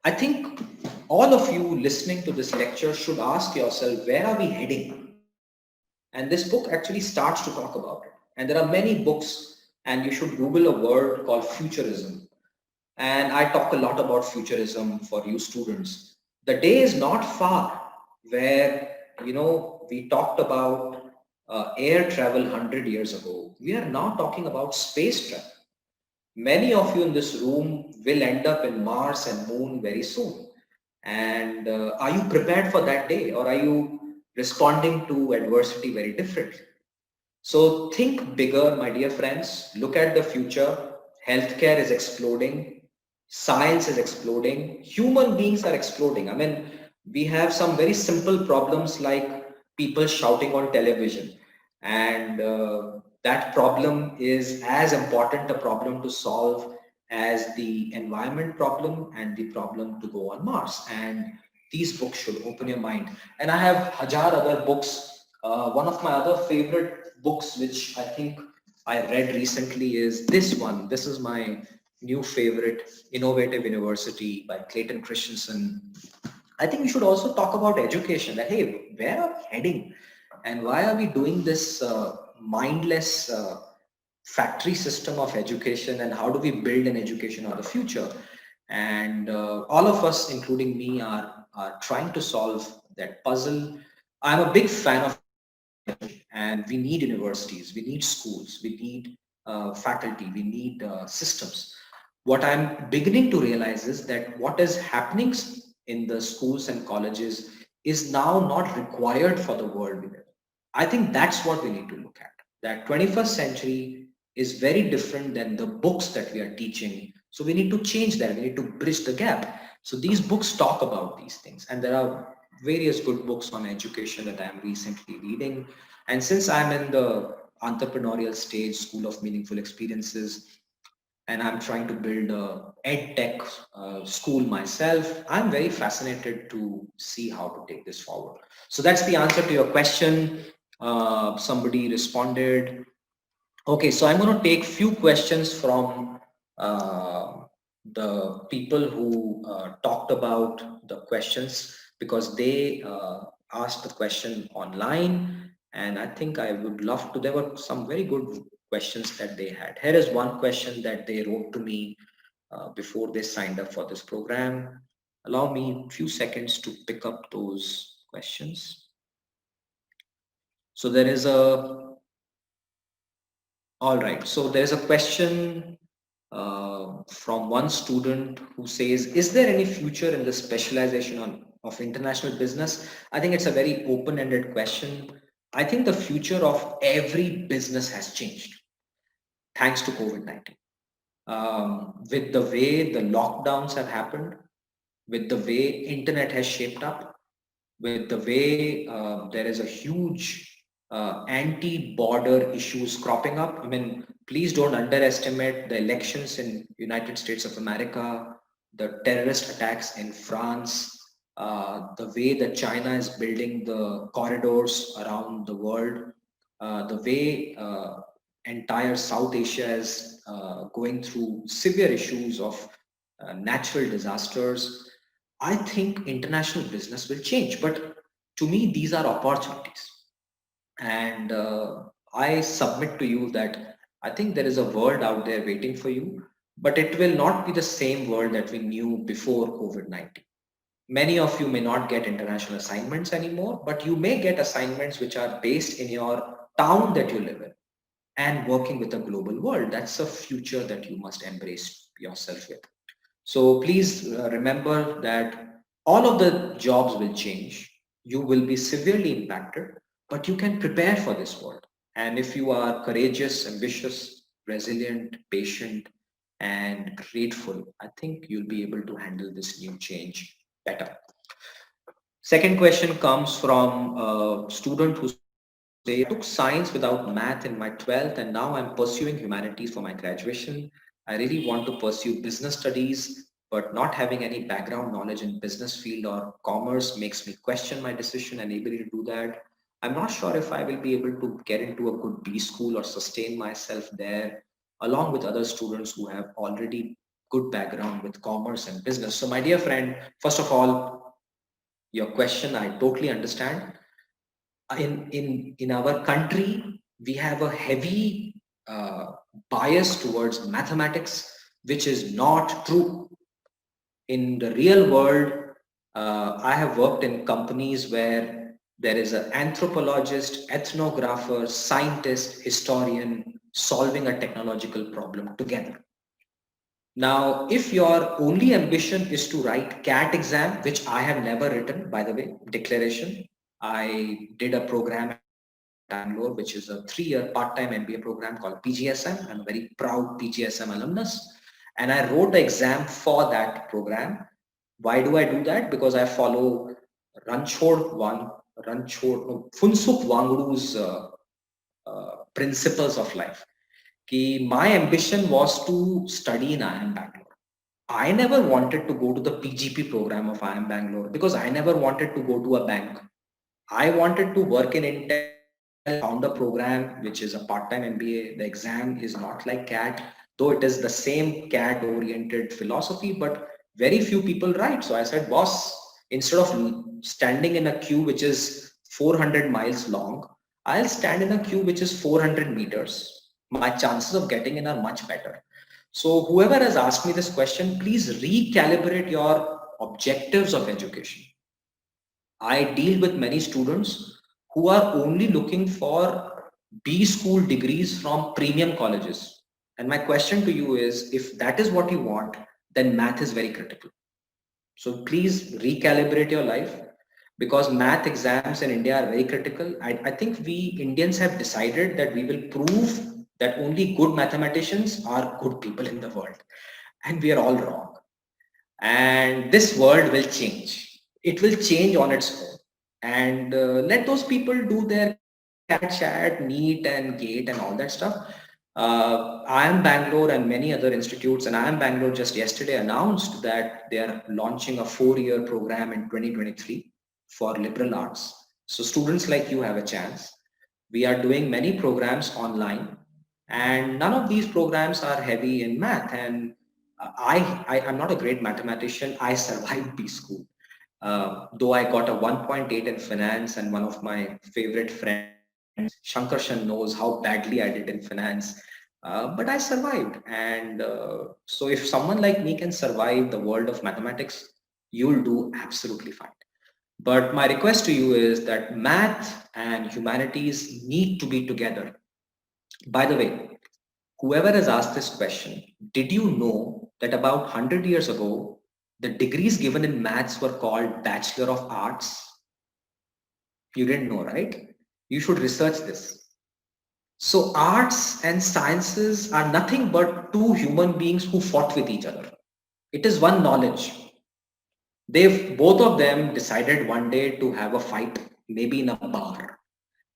I think all of you listening to this lecture should ask yourself, where are we heading? And this book actually starts to talk about it. And there are many books, and you should Google a word called futurism. And I talk a lot about futurism for you students. The day is not far where, we talked about air travel 100 years ago. We are now talking about space travel. Many of you in this room will end up in Mars and Moon very soon. And are you prepared for that day, or are you responding to adversity very differently? So think bigger, my dear friends. Look at the future. Healthcare is exploding. Science is exploding. Human beings are exploding. I mean, we have some very simple problems like people shouting on television. And that problem is as important a problem to solve as the environment problem and the problem to go on Mars. And these books should open your mind. And I have hajar other books. One of my other favorite books, which I think I read recently, is this one. This is my new favorite, Innovative University by Clayton Christensen. I think we should also talk about education, that, hey, where are we heading? And why are we doing this mindless factory system of education, and how do we build an education of the future? And all of us, including me, are trying to solve that puzzle. I'm a big fan of, and we need universities, we need schools, we need faculty, we need systems. What I'm beginning to realize is that what is happening in the schools and colleges is now not required for the world we live. I think that's what we need to look at. That 21st century is very different than the books that we are teaching. So we need to change that. We need to bridge the gap. So these books talk about these things, and there are various good books on education that I'm recently reading. And since I'm in the entrepreneurial stage, School of Meaningful Experiences, and I'm trying to build a ed tech school myself, I'm very fascinated to see how to take this forward. So that's the answer to your question. Somebody responded. Okay, so I'm going to take few questions from the people who talked about the questions, because they asked the question online, and I think I would love to. There were some very good questions that they had. Here is one question that they wrote to me before they signed up for this program. Allow me a few seconds to pick up those questions. So there is a, all right, so there's a question from one student who says, is there any future in the specialization of international business? I think it's a very open-ended question. I think the future of every business has changed thanks to COVID-19. With the way the lockdowns have happened, with the way internet has shaped up, with the way there is a huge anti-border issues cropping up. I mean, please don't underestimate the elections in United States of America, the terrorist attacks in France, the way that China is building the corridors around the world, the way entire South Asia is going through severe issues of natural disasters. I think international business will change, but to me, these are opportunities. And I submit to you that I think there is a world out there waiting for you, but it will not be the same world that we knew before COVID-19. Many of you may not get international assignments anymore, but you may get assignments which are based in your town that you live in and working with a global world. That's a future that you must embrace yourself with. So please remember that all of the jobs will change. You will be severely impacted, but you can prepare for this world. And if you are courageous, ambitious, resilient, patient, and grateful, I think you'll be able to handle this new change better. Second question comes from a student who say, I took science without math in my 12th, and now I'm pursuing humanities for my graduation. I really want to pursue business studies, but not having any background knowledge in business field or commerce makes me question my decision and ability to do that. I'm not sure if I will be able to get into a good B school or sustain myself there, along with other students who have already good background with commerce and business. So my dear friend, first of all, your question, I totally understand. In our country, we have a heavy bias towards mathematics, which is not true. In the real world, I have worked in companies where there is an anthropologist, ethnographer, scientist, historian solving a technological problem together. Now, if your only ambition is to write CAT exam, which I have never written, by the way, declaration, I did a program Bangalore, which is a 3-year part-time MBA program called PGSM. I'm a very proud PGSM alumnus. And I wrote the exam for that program. Why do I do that? Because I follow Funsuk Wangudu's principles of life. My ambition was to study in IIM Bangalore. I never wanted to go to the PGP program of IIM Bangalore because I never wanted to go to a bank. I wanted to work in Intel, found a program which is a part-time MBA. The exam is not like CAT, though it is the same CAT-oriented philosophy, but very few people write. So I said, boss, instead of standing in a queue which is 400 miles long, I'll stand in a queue which is 400 meters. My chances of getting in are much better. So whoever has asked me this question, please recalibrate your objectives of education. I deal with many students who are only looking for B school degrees from premium colleges. And my question to you is, if that is what you want, then math is very critical. So please recalibrate your life, because math exams in India are very critical. I think we Indians have decided that we will prove that only good mathematicians are good people in the world. And we are all wrong. And this world will change. It will change on its own. And let those people do their chat, NEET and GATE and all that stuff. IIM Bangalore and many other institutes, and IIM Bangalore just yesterday announced that they are launching a 4-year program in 2023 for liberal arts. So students like you have a chance. We are doing many programs online, and none of these programs are heavy in math. And I'm not a great mathematician. I survived B school. Though I got a 1.8 in finance, and one of my favorite friends, Shankarshan, knows how badly I did in finance. But I survived. And so if someone like me can survive the world of mathematics, you'll do absolutely fine. But my request to you is that math and humanities need to be together. By the way, whoever has asked this question, did you know that about 100 years ago, the degrees given in maths were called Bachelor of Arts? You didn't know, right? You should research this. So arts and sciences are nothing but two human beings who fought with each other. It is one knowledge. Both of them decided one day to have a fight, maybe in a bar.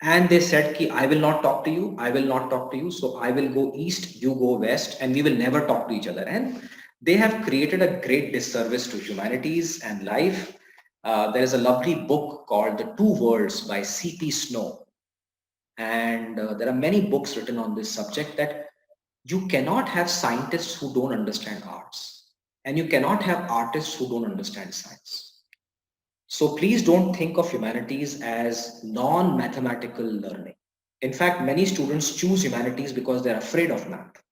And they said, I will not talk to you. I will not talk to you. So I will go east, you go west, and we will never talk to each other. And they have created a great disservice to humanities and life. There is a lovely book called The Two Worlds by C.P. Snow. And there are many books written on this subject, that you cannot have scientists who don't understand arts, and you cannot have artists who don't understand science. So please don't think of humanities as non-mathematical learning. In fact, many students choose humanities because they're afraid of math.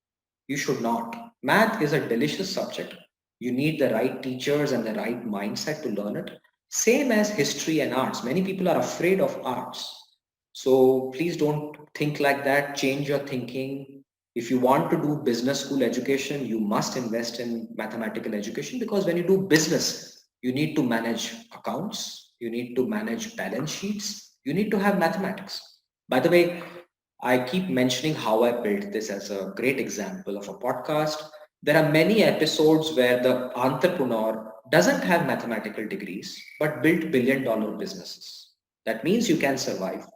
You should not. Math is a delicious subject. You need the right teachers and the right mindset to learn it. Same as history and arts. Many people are afraid of arts. So please don't think like that. Change your thinking. If you want to do business school education, you must invest in mathematical education, because when you do business, you need to manage accounts, you need to manage balance sheets, you need to have mathematics. By the way, I keep mentioning how I built this as a great example of a podcast. There are many episodes where the entrepreneur doesn't have mathematical degrees, but built billion-dollar businesses. That means you can survive.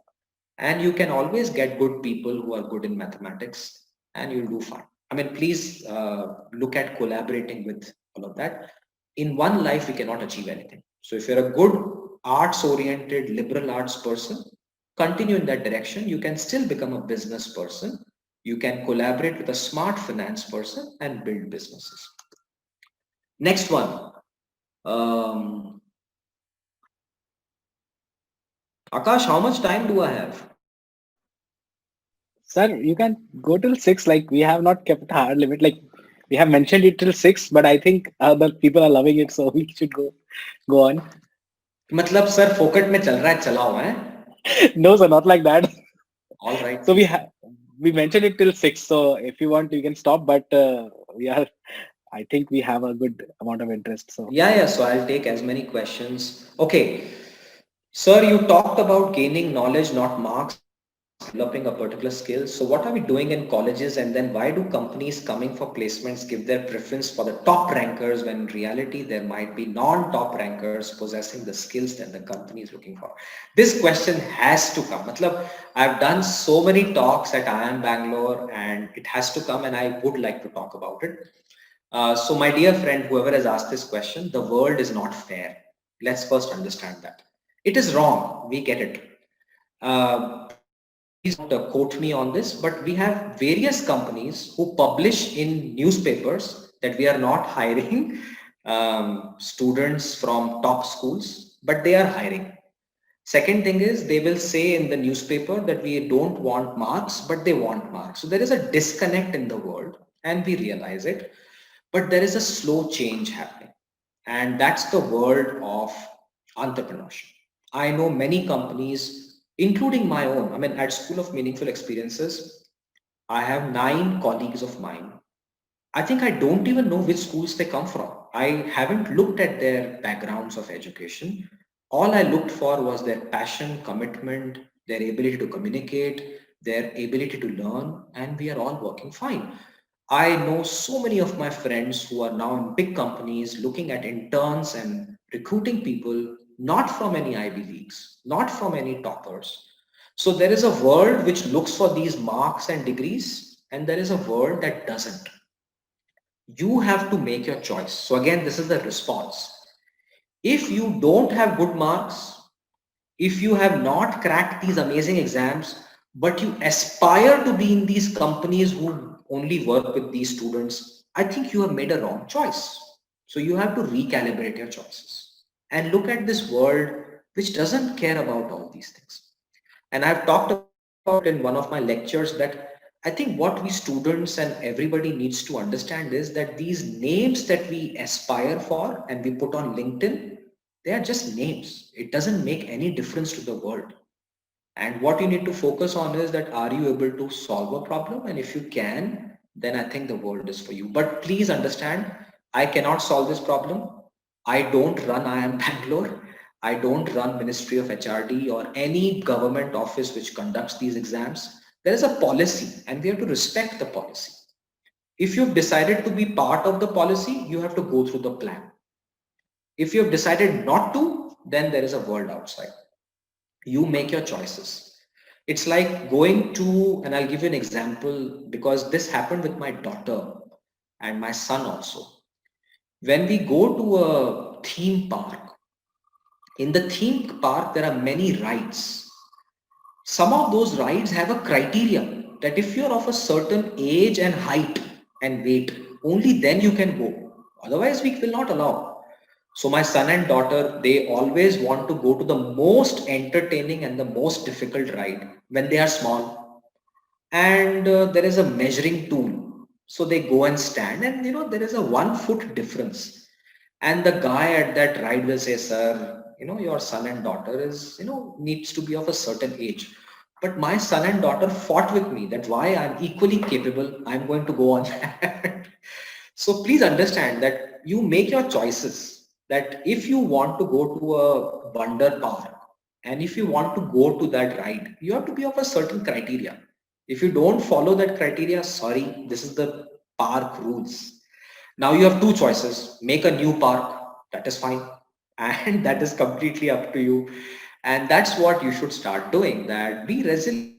And you can always get good people who are good in mathematics, and you'll do fine. I mean, please look at collaborating with all of that. In one life, we cannot achieve anything. So if you're a good arts-oriented liberal arts person, continue in that direction. You can still become a business person. You can collaborate with a smart finance person and build businesses. Next one. Akash, how much time do I have? Sir, you can go till 6. Like, we have not kept a hard limit. Like, we have mentioned it till 6, but I think the people are loving it, so we should go on. मतलब sir फोकट में चल रहा है, चलाओ है? No, sir, not like that. All right. So we mentioned it till 6. So if you want, you can stop. But I think we have a good amount of interest. So yeah. So I'll take as many questions. Okay, sir, you talked about gaining knowledge, not marks. developing a particular skill. So what are we doing in colleges, and then why do companies coming for placements give their preference for the top rankers when in reality there might be non-top rankers possessing the skills that the company is looking for? This question has to come. Matlab, I've done so many talks at IIM Bangalore and it has to come, and I would like to talk about it. So my dear friend, whoever has asked this question, the world is not fair. Let's first understand that. It is wrong. We get it. Please don't quote me on this, but we have various companies who publish in newspapers that we are not hiring students from top schools, but they are hiring. Second thing is they will say in the newspaper that we don't want marks, but they want marks. So there is a disconnect in the world and we realize it, but there is a slow change happening. And that's the world of entrepreneurship. I know many companies, including my own. I mean, at School of Meaningful Experiences, I have 9 colleagues of mine. I think I don't even know which schools they come from. I haven't looked at their backgrounds of education. All I looked for was their passion, commitment, their ability to communicate, their ability to learn, and we are all working fine. I know so many of my friends who are now in big companies looking at interns and recruiting people not from any Ivy Leagues, not from any toppers. So there is a world which looks for these marks and degrees, and there is a world that doesn't. You have to make your choice. So again, this is the response. If you don't have good marks, if you have not cracked these amazing exams, but you aspire to be in these companies who only work with these students, I think you have made a wrong choice. So you have to recalibrate your choices and look at this world which doesn't care about all these things. And I've talked about in one of my lectures that I think what we students and everybody needs to understand is that these names that we aspire for and we put on LinkedIn, they are just names. It doesn't make any difference to the world. And what you need to focus on is that are you able to solve a problem? And if you can, then I think the world is for you. But please understand, I cannot solve this problem. I don't run IIM Bangalore. I don't run Ministry of HRD or any government office which conducts these exams. There is a policy and we have to respect the policy. If you've decided to be part of the policy, you have to go through the plan. If you have decided not to, then there is a world outside. You make your choices. It's like going to, and I'll give you an example because this happened with my daughter and my son also. When we go to a theme park, in the theme park, there are many rides. Some of those rides have a criteria that if you're of a certain age and height and weight, only then you can go. Otherwise, we will not allow. So my son and daughter, they always want to go to the most entertaining and the most difficult ride when they are small. And there is a measuring tool. So they go and stand and there is a 1 foot difference. And the guy at that ride will say, sir, your son and daughter is, needs to be of a certain age. But my son and daughter fought with me that why I'm equally capable, I'm going to go on that. So please understand that you make your choices, that if you want to go to a wonder park and if you want to go to that ride, you have to be of a certain criteria. If you don't follow that criteria, sorry, this is the park rules. Now you have 2 choices, make a new park, that is fine. And that is completely up to you. And that's what you should start doing, that be resilient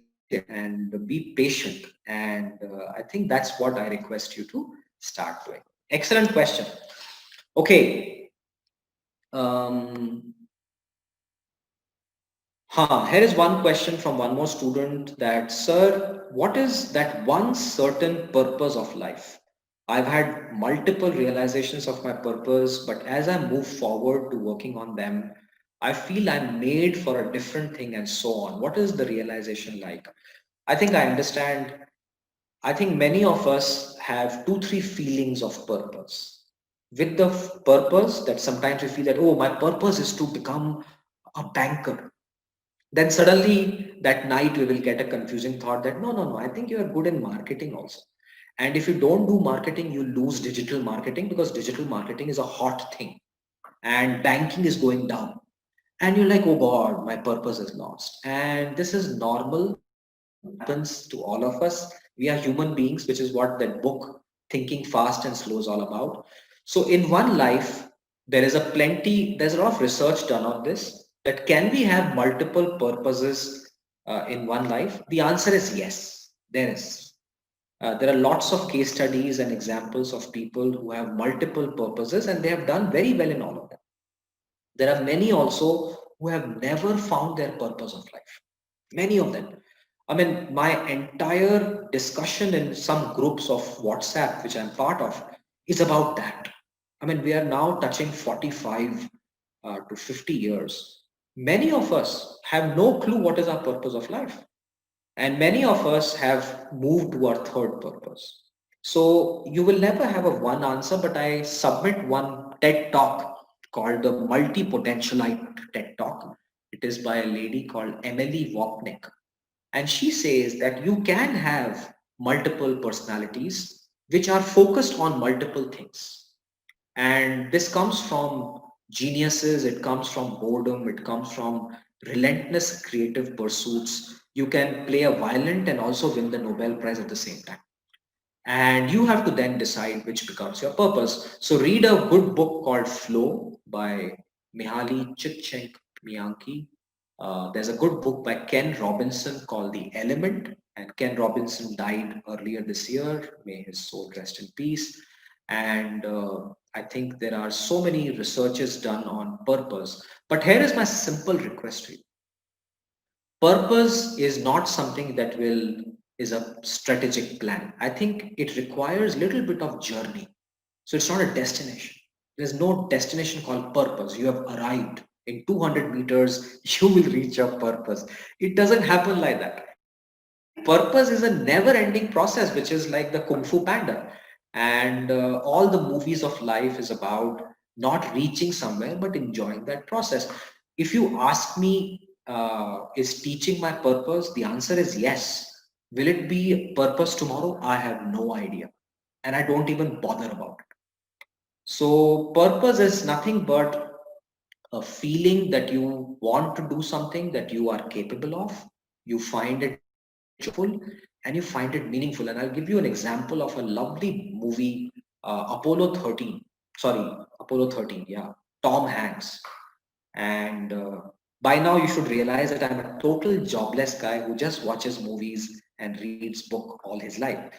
and be patient. And I think that's what I request you to start doing. Excellent question. Okay. Here is one question from one more student that, sir, what is that one certain purpose of life? I've had multiple realizations of my purpose, but as I move forward to working on them, I feel I'm made for a different thing and so on. What is the realization like? I think I understand. I think many of us have 2, 3 feelings of purpose. With the purpose that sometimes we feel that, oh, my purpose is to become a banker. Then suddenly that night we will get a confusing thought that, no, I think you are good in marketing also. And if you don't do marketing, you lose digital marketing because digital marketing is a hot thing and banking is going down. And you're like, oh God, my purpose is lost. And this is normal. happens to all of us. We are human beings, which is what that book Thinking Fast and Slow is all about. So in one life, there's a lot of research done on this, that can we have multiple purposes in one life? The answer is yes, there is. There are lots of case studies and examples of people who have multiple purposes and they have done very well in all of them. There are many also who have never found their purpose of life. Many of them. I mean, my entire discussion in some groups of WhatsApp, which I'm part of, is about that. I mean, we are now touching 45 to 50 years. Many of us have no clue what is our purpose of life. And many of us have moved to our third purpose. So you will never have a one answer, but I submit one TED talk called the Multi-Potentialite TED Talk. It is by a lady called Emily Wapnick. And she says that you can have multiple personalities which are focused on multiple things. And this comes from geniuses, it comes from boredom, it comes from relentless creative pursuits. You can play a violin and also win the Nobel Prize at the same time. And you have to then decide which becomes your purpose. So read a good book called Flow by Mihaly Csikszentmihalyi. There's a good book by Ken Robinson called The Element, and Ken Robinson died earlier this year. May his soul rest in peace. And I think there are so many researches done on purpose. But here is my simple request to you. Purpose is not something that is a strategic plan. I think it requires a little bit of journey. So it's not a destination. There's no destination called purpose. You have arrived. In 200 meters, you will reach your purpose. It doesn't happen like that. Purpose is a never-ending process, which is like the Kung Fu Panda. And all the movies of life is about not reaching somewhere, but enjoying that process. If you ask me, is teaching my purpose? The answer is yes. Will it be purpose tomorrow? I have no idea. And I don't even bother about it. So purpose is nothing but a feeling that you want to do something that you are capable of. You find it joyful and you find it meaningful. And I'll give you an example of a lovely movie, Apollo 13. Sorry, Apollo 13. Yeah, Tom Hanks. And by now you should realize that I'm a total jobless guy who just watches movies and reads book all his life.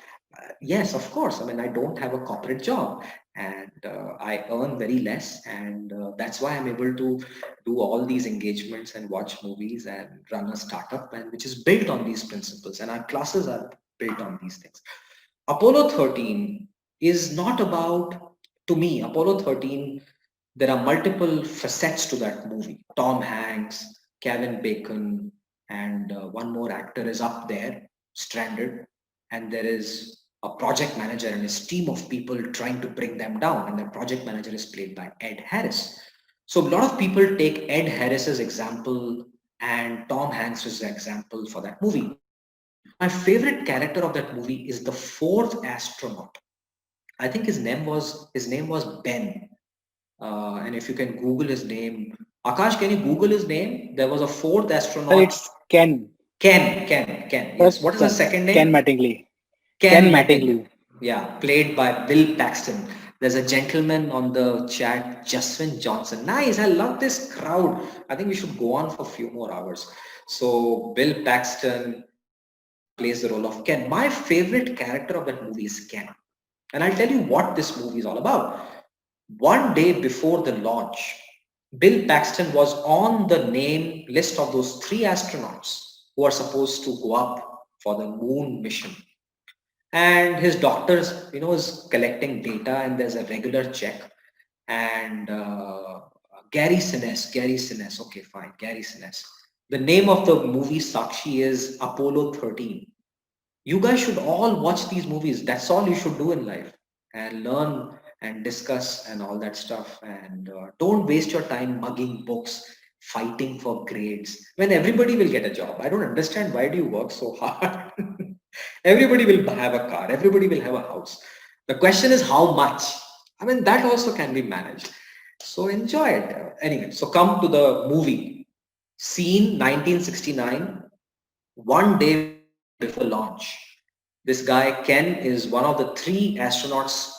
Yes, of course. I mean, I don't have a corporate job and I earn very less. And that's why I'm able to do all these engagements and watch movies and run a startup, and which is built on these principles. And our classes are built on these things. Apollo 13 is not about, to me, Apollo 13, there are multiple facets to that movie. Tom Hanks, Kevin Bacon, and one more actor is up there, stranded, and there is a project manager and his team of people trying to bring them down, and the project manager is played by Ed Harris. So a lot of people take Ed Harris's example and Tom Hanks's example for that movie. My favorite character of that movie is the fourth astronaut. I think his name was Ben. And if you can Google his name, Akash, can you Google his name? There was a fourth Sir, astronaut. it's Ken. Ken. Sir, Yes. What is the second Ken name? Mattingly. Ken Ken Mattingly. Mattingly. Yeah, played by Bill Paxton. There's a gentleman on the chat, Justin Johnson. Nice. I love this crowd. I think we should go on for a few more hours. So Bill Paxton plays the role of Ken. My favorite character of that movie is Ken. And I'll tell you what this movie is all about. One day before the launch, Bill Paxton was on the name list of those 3 astronauts who are supposed to go up for the moon mission. And his doctors, is collecting data and there's a regular check. And Gary Sinise, okay, fine, Gary Sinise. The name of the movie Sakshi is Apollo 13. You guys should all watch these movies. That's all you should do in life, and learn and discuss and all that stuff. And don't waste your time mugging books, fighting for grades when everybody will get a job. I don't understand, why do you work so hard? Everybody will have a car, everybody will have a house. The question is how much. I mean, that also can be managed. So enjoy it. Anyway, so come to the movie. Scene 1969. One day before launch. This guy, Ken, is one of the 3 astronauts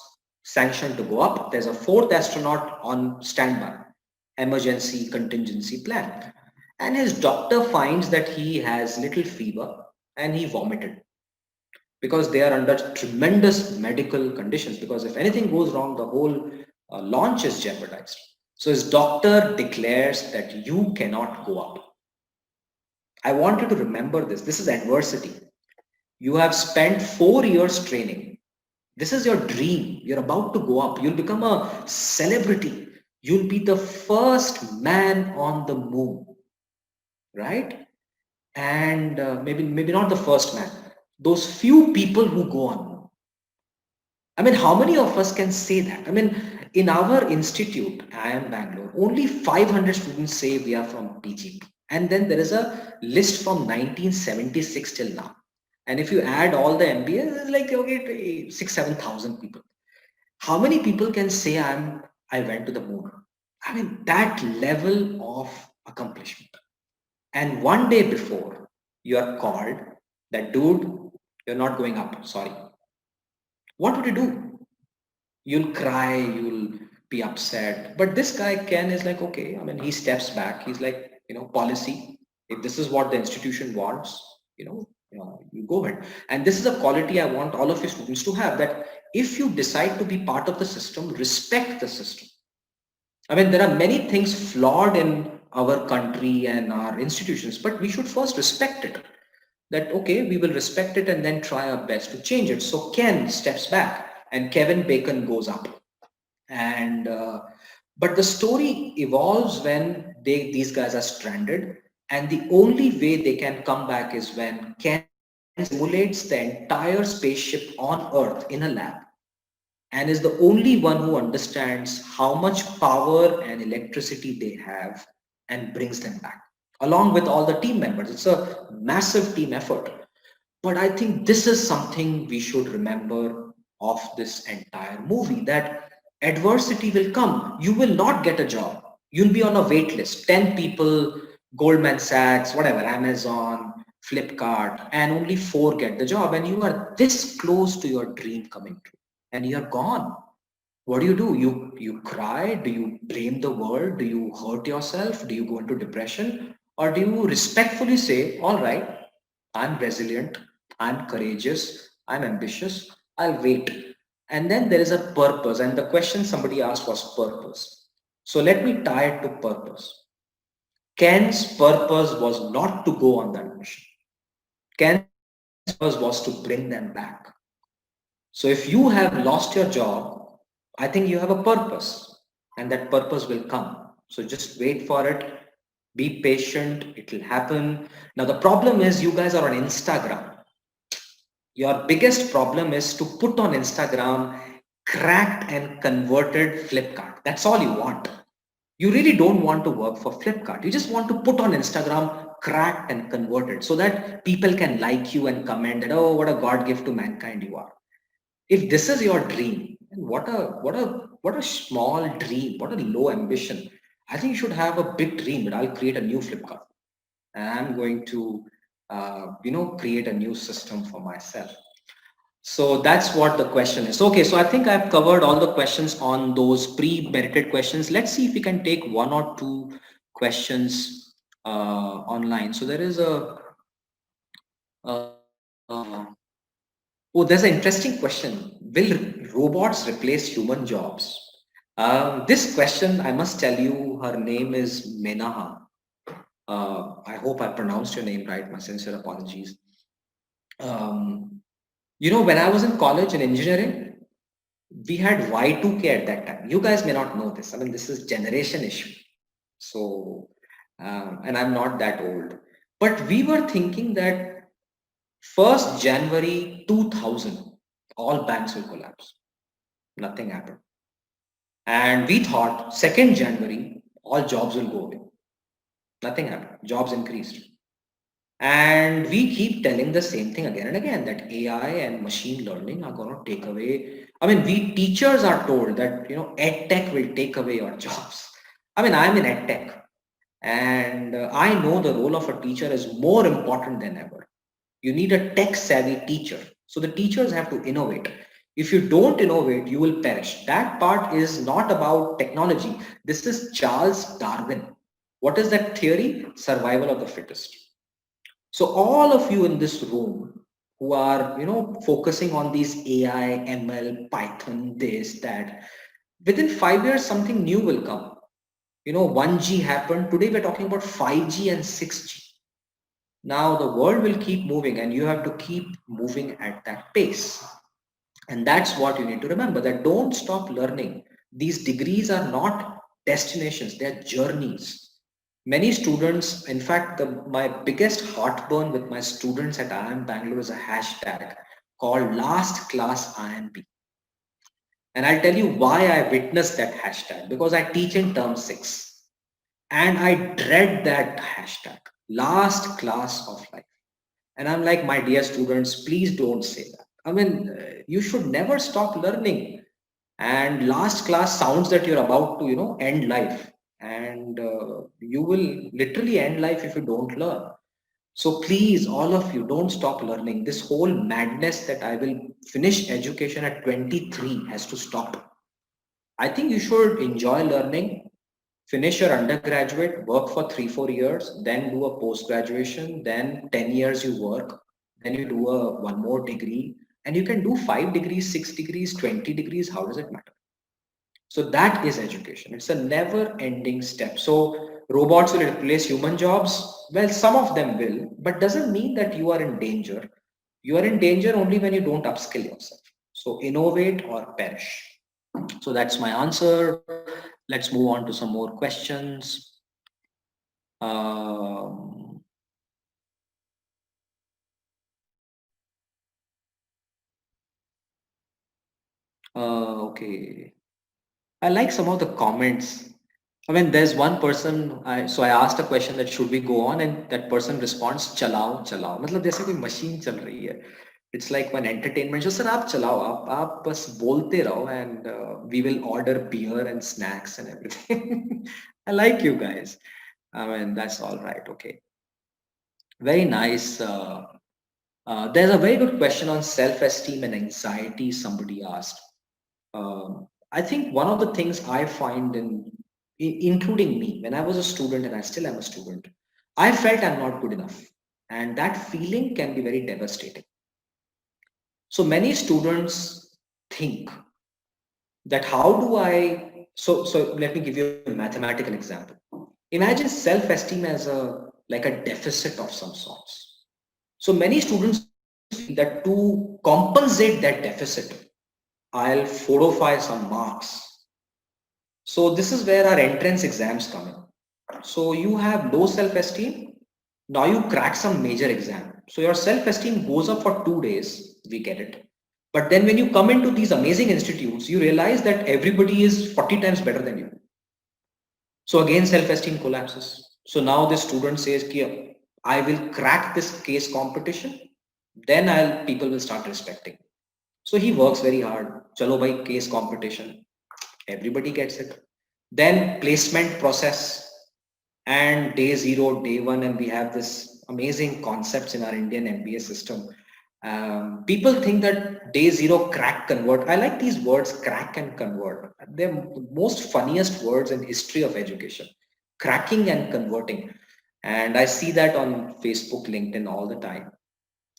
sanctioned to go up. There's a 4th astronaut on standby, emergency contingency plan. And his doctor finds that he has little fever and he vomited because they are under tremendous medical conditions, because if anything goes wrong, the whole launch is jeopardized. So his doctor declares that you cannot go up. I want you to remember this. This is adversity. You have spent 4 years training. This is your dream. You're about to go up. You'll become a celebrity. You'll be the first man on the moon, right? And maybe not the first man. Those few people who go on. I mean, how many of us can say that? I mean, in our institute, IIM Bangalore, only 500 students say we are from PGP. And then there is a list from 1976 till now. And if you add all the MBAs, it's like, okay, 6,000-7,000 people. How many people can say I went to the moon? I mean, that level of accomplishment. And one day before, you are called that, dude, you're not going up, sorry. What would you do? You'll cry, you'll be upset. But this guy, Ken, is like, okay, I mean, he steps back. He's like, policy. If this is what the institution wants, you go ahead. And this is a quality I want all of your students to have, that if you decide to be part of the system, respect the system. I mean, there are many things flawed in our country and our institutions, but we should first respect it. That, okay, we will respect it and then try our best to change it. So Ken steps back and Kevin Bacon goes up. And but the story evolves when these guys are stranded, and the only way they can come back is when Ken simulates the entire spaceship on Earth in a lab, and is the only one who understands how much power and electricity they have and brings them back, along with all the team members. It's a massive team effort. But I think this is something we should remember of this entire movie, that adversity will come. You will not get a job. You'll be on a wait list. 10 people, Goldman Sachs, whatever, Amazon, Flipkart, and only 4 get the job. And you are this close to your dream coming true. And you're gone. What do? You cry? Do you blame the world? Do you hurt yourself? Do you go into depression? Or do you respectfully say, all right, I'm resilient, I'm courageous, I'm ambitious, I'll wait. And then there is a purpose. And the question somebody asked was purpose. So let me tie it to purpose. Ken's purpose was not to go on that mission. Ken's purpose was to bring them back. So if you have lost your job, I think you have a purpose, and that purpose will come. So just wait for it. Be patient. It will happen. Now, the problem is you guys are on Instagram. Your biggest problem is to put on Instagram cracked and converted Flipkart. That's all you want. You really don't want to work for Flipkart. You just want to put on Instagram cracked and converted so that people can like you and comment that, oh, what a God gift to mankind you are. If this is your dream, what a small dream, what a low ambition. I think you should have a big dream that I'll create a new Flipkart and I'm going to create a new system for myself. So that's what the question is. Okay, so I think I've covered all the questions on those pre-merited questions. Let's see if we can take 1 or 2 questions online. So there is oh, there's an interesting question. Will robots replace human jobs? This question, I must tell you, her name is Menaha. I hope I pronounced your name right. My sincere apologies. When I was in college in engineering, we had Y2K at that time. You guys may not know this. I mean, this is generation issue. So, and I'm not that old. But we were thinking that 1st January 2000, all banks will collapse. Nothing happened. And we thought 2nd January, all jobs will go away. Nothing happened. Jobs increased. And we keep telling the same thing again and again, that AI and machine learning are going to take away. I mean, we teachers are told that, ed tech will take away your jobs. I mean, I'm in ed tech and I know the role of a teacher is more important than ever. You need a tech savvy teacher. So the teachers have to innovate. If you don't innovate, you will perish. That part is not about technology. This is Charles Darwin. What is that theory? Survival of the fittest. So all of you in this room who are, focusing on these AI, ML, Python, this, that, within 5 years, something new will come. 1G happened. Today we're talking about 5G and 6G. Now the world will keep moving and you have to keep moving at that pace. And that's what you need to remember, that don't stop learning. These degrees are not destinations, they're journeys. Many students, in fact, my biggest heartburn with my students at IIM Bangalore is a hashtag called last class IIMB. And I'll tell you why I witnessed that hashtag, because I teach in term 6 and I dread that hashtag, last class of life. And I'm like, my dear students, please don't say that. I mean, you should never stop learning. And last class sounds that you're about to, end life. And you will literally end life if you don't learn. So please, all of you, don't stop learning. This whole madness that I will finish education at 23 has to stop. I think you should enjoy learning, finish your undergraduate, work for 3-4 years, then do a post graduation, then 10 years you work, then you do one more degree, and you can do 5 degrees, 6 degrees, 20 degrees. How does it matter? So that is education. It's a never ending step. So robots will replace human jobs. Well, some of them will, but doesn't mean that you are in danger. You are in danger only when you don't upskill yourself. So innovate or perish. So that's my answer. Let's move on to some more questions. Um, okay. I like some of the comments. I mean, there's one person, so I asked a question that should we go on, and that person responds, chalao, chalao. मतलब जैसे कोई machine चल रही है. It's like one entertainment. So sir, आप चलाओ, आप बस बोलते रहो, and we will order beer and snacks and everything. I like you guys. I mean, that's all right. Okay. Very nice. There's a very good question on self-esteem and anxiety somebody asked. I think one of the things I find including me, when I was a student and I still am a student, I felt I'm not good enough. And that feeling can be very devastating. So many students think that how do I, so let me give you a mathematical example. Imagine self-esteem as like a deficit of some sorts. So many students feel that to compensate that deficit, I'll fortify some marks. So this is where our entrance exams come in. So you have low self-esteem. Now you crack some major exam. So your self-esteem goes up for 2 days. We get it. But then when you come into these amazing institutes, you realize that everybody is 40 times better than you. So again, self-esteem collapses. So now the student says, I will crack this case competition. Then people will start respecting. So he works very hard. Chalo bhai, case competition. Everybody gets it. Then placement process and day 0, day 1, and we have this amazing concepts in our Indian MBA system. People think that day 0, crack, convert. I like these words, crack and convert. They're the most funniest words in history of education. Cracking and converting. And I see that on Facebook, LinkedIn all the time,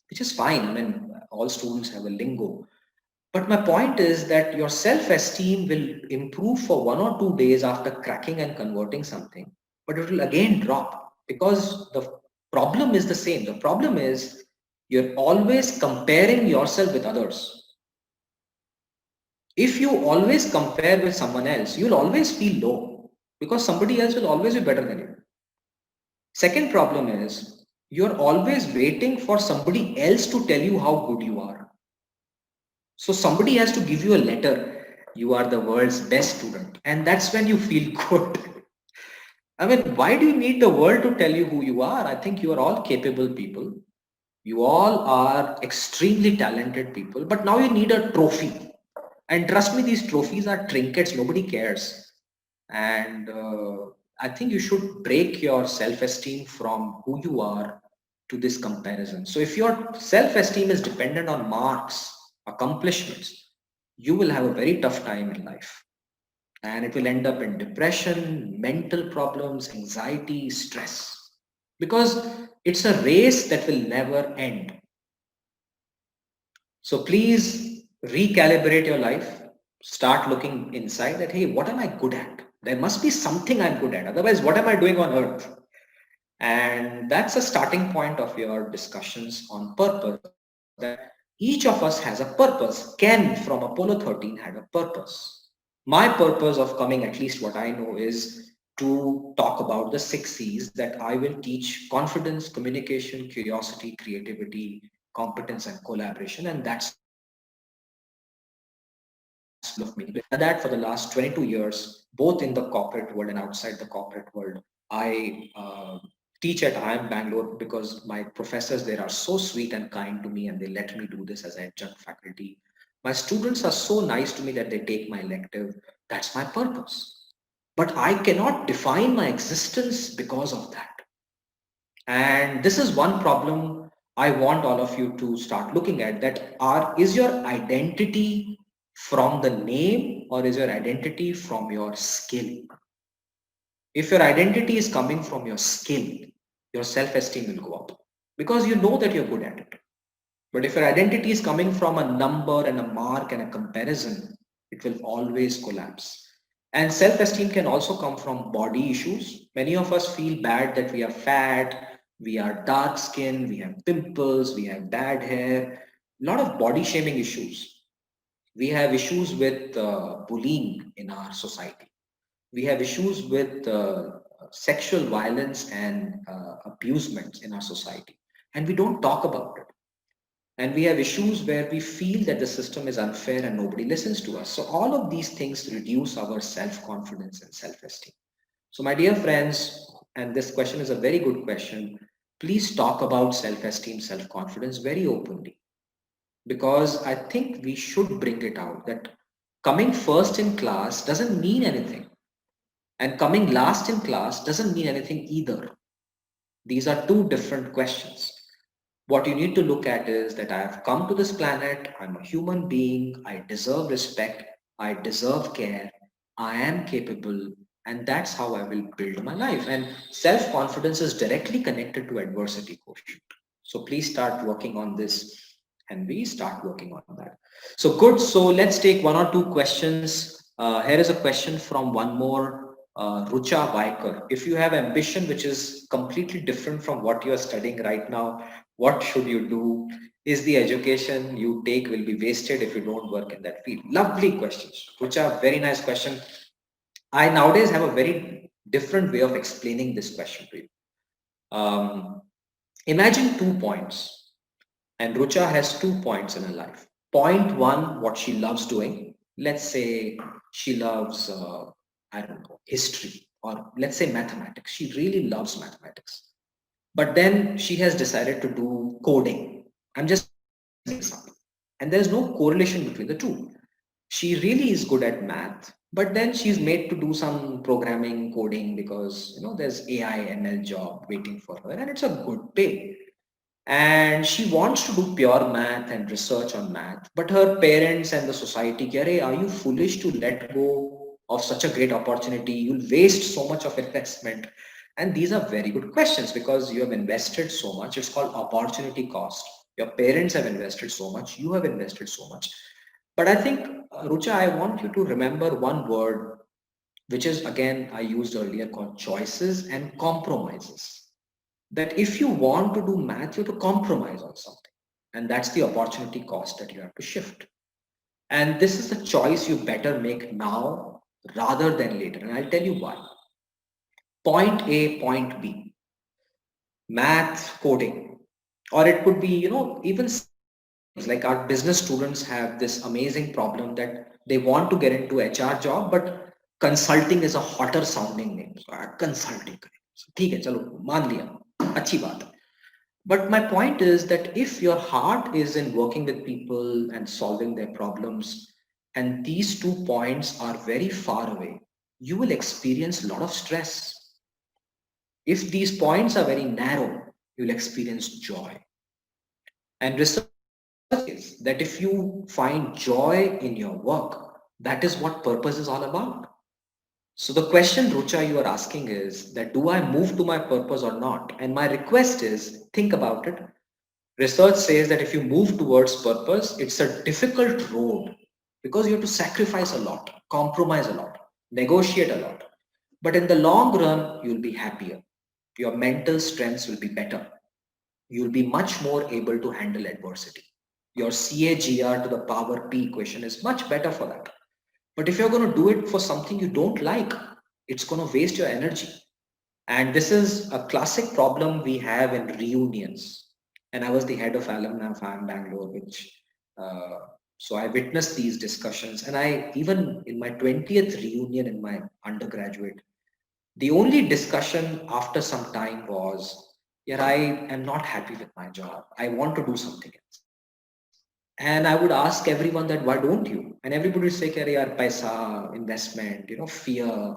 which is fine. I mean, all students have a lingo. But my point is that your self-esteem will improve for 1 or 2 days after cracking and converting something, but it will again drop because the problem is the same. The problem is you're always comparing yourself with others. If you always compare with someone else, you'll always feel low because somebody else will always be better than you. Second problem is you're always waiting for somebody else to tell you how good you are. So somebody has to give you a letter. You are the world's best student. And that's when you feel good. I mean, why do you need the world to tell you who you are? I think you are all capable people. You all are extremely talented people, but now you need a trophy. And trust me, these trophies are trinkets. Nobody cares. And I think you should break your self-esteem from who you are to this comparison. So if your self-esteem is dependent on marks, accomplishments, you will have a very tough time in life. And it will end up in depression, mental problems, anxiety, stress. Because it's a race that will never end. So please recalibrate your life. Start looking inside that, hey, what am I good at? There must be something I'm good at. Otherwise, what am I doing on earth? And that's a starting point of your discussions on purpose, that each of us has a purpose. Ken from Apollo 13 had a purpose. My purpose of coming, at least what I know, is to talk about the 6 C's that I will teach: confidence, communication, curiosity, creativity, competence, and collaboration. And that's of me. That for the last 22 years, both in the corporate world and outside the corporate world, I teach at IIM Bangalore because my professors there are so sweet and kind to me, and they let me do this as adjunct faculty. My students are so nice to me that they take my elective. That's my purpose. But I cannot define my existence because of that. And this is one problem I want all of you to start looking at, that is your identity from the name, or is your identity from your skill? If your identity is coming from your skill, your self-esteem will go up because you know that you're good at it. But if your identity is coming from a number and a mark and a comparison, it will always collapse. And self-esteem can also come from body issues. Many of us feel bad that we are fat, we are dark skinned, we have pimples, we have bad hair, a lot of body shaming issues. We have issues with bullying in our society. We have issues with sexual violence and abusement in our society. And we don't talk about it. And we have issues where we feel that the system is unfair and nobody listens to us. So all of these things reduce our self-confidence and self-esteem. So my dear friends, and this question is a very good question, please talk about self-esteem, self-confidence very openly. Because I think we should bring it out that coming first in class doesn't mean anything. And coming last in class doesn't mean anything either. These are two different questions. What you need to look at is that I have come to this planet, I'm a human being, I deserve respect, I deserve care, I am capable, and that's how I will build my life. And self-confidence is directly connected to adversity quotient. So please start working on this, and we start working on that. So good, so let's take one or two questions. Here is a question from one more Rucha Vaikar. If you have ambition which is completely different from what you are studying right now, what should you do? Is the education you take will be wasted if you don't work in that field? Lovely questions. Rucha, very nice question. I nowadays have a very different way of explaining this question to you. Imagine 2 points, and Rucha has 2 points in her life. Point one, what she loves doing. Let's say she loves, I don't know, history, or let's say mathematics. She really loves mathematics. But then she has decided to do coding. I'm just example. And there's no correlation between the two. She really is good at math, but then she's made to do some programming, coding, because there's AI ML job waiting for her, and it's a good pay. And she wants to do pure math and research on math, but her parents and the society, hey, are you foolish to let go of such a great opportunity? You'll waste so much of investment. And these are very good questions because you have invested so much. It's called opportunity cost. Your parents have invested so much. You have invested so much. But I think, Rucha, I want you to remember one word, which is, again, I used earlier, called choices and compromises. That if you want to do math, you have to compromise on something. And that's the opportunity cost that you have to shift. And this is a choice you better make now rather than later. And I'll tell you why. Point A, point B, math, coding, or it could be, even like our business students have this amazing problem that they want to get into HR job, but consulting is a hotter sounding name. So consulting. So, ठीक है, चलो, मान लिया, अच्छी बात. But my point is that if your heart is in working with people and solving their problems, and these 2 points are very far away, you will experience a lot of stress. If these points are very narrow, you'll experience joy. And research says that if you find joy in your work, that is what purpose is all about. So the question, Rucha, you are asking is that do I move to my purpose or not? And my request is think about it. Research says that if you move towards purpose, it's a difficult road because you have to sacrifice a lot, compromise a lot, negotiate a lot. But in the long run, you'll be happier. Your mental strengths will be better. You'll be much more able to handle adversity. Your CAGR to the power P equation is much better for that. But if you're going to do it for something you don't like, it's going to waste your energy. And this is a classic problem we have in reunions. And I was the head of alumni of IIM Bangalore, so I witnessed these discussions. And I, even in my 20th reunion in my undergraduate, the only discussion after some time was, yeah, I am not happy with my job. I want to do something else. And I would ask everyone that, why don't you? And everybody would say, yaar, paisa, investment, fear.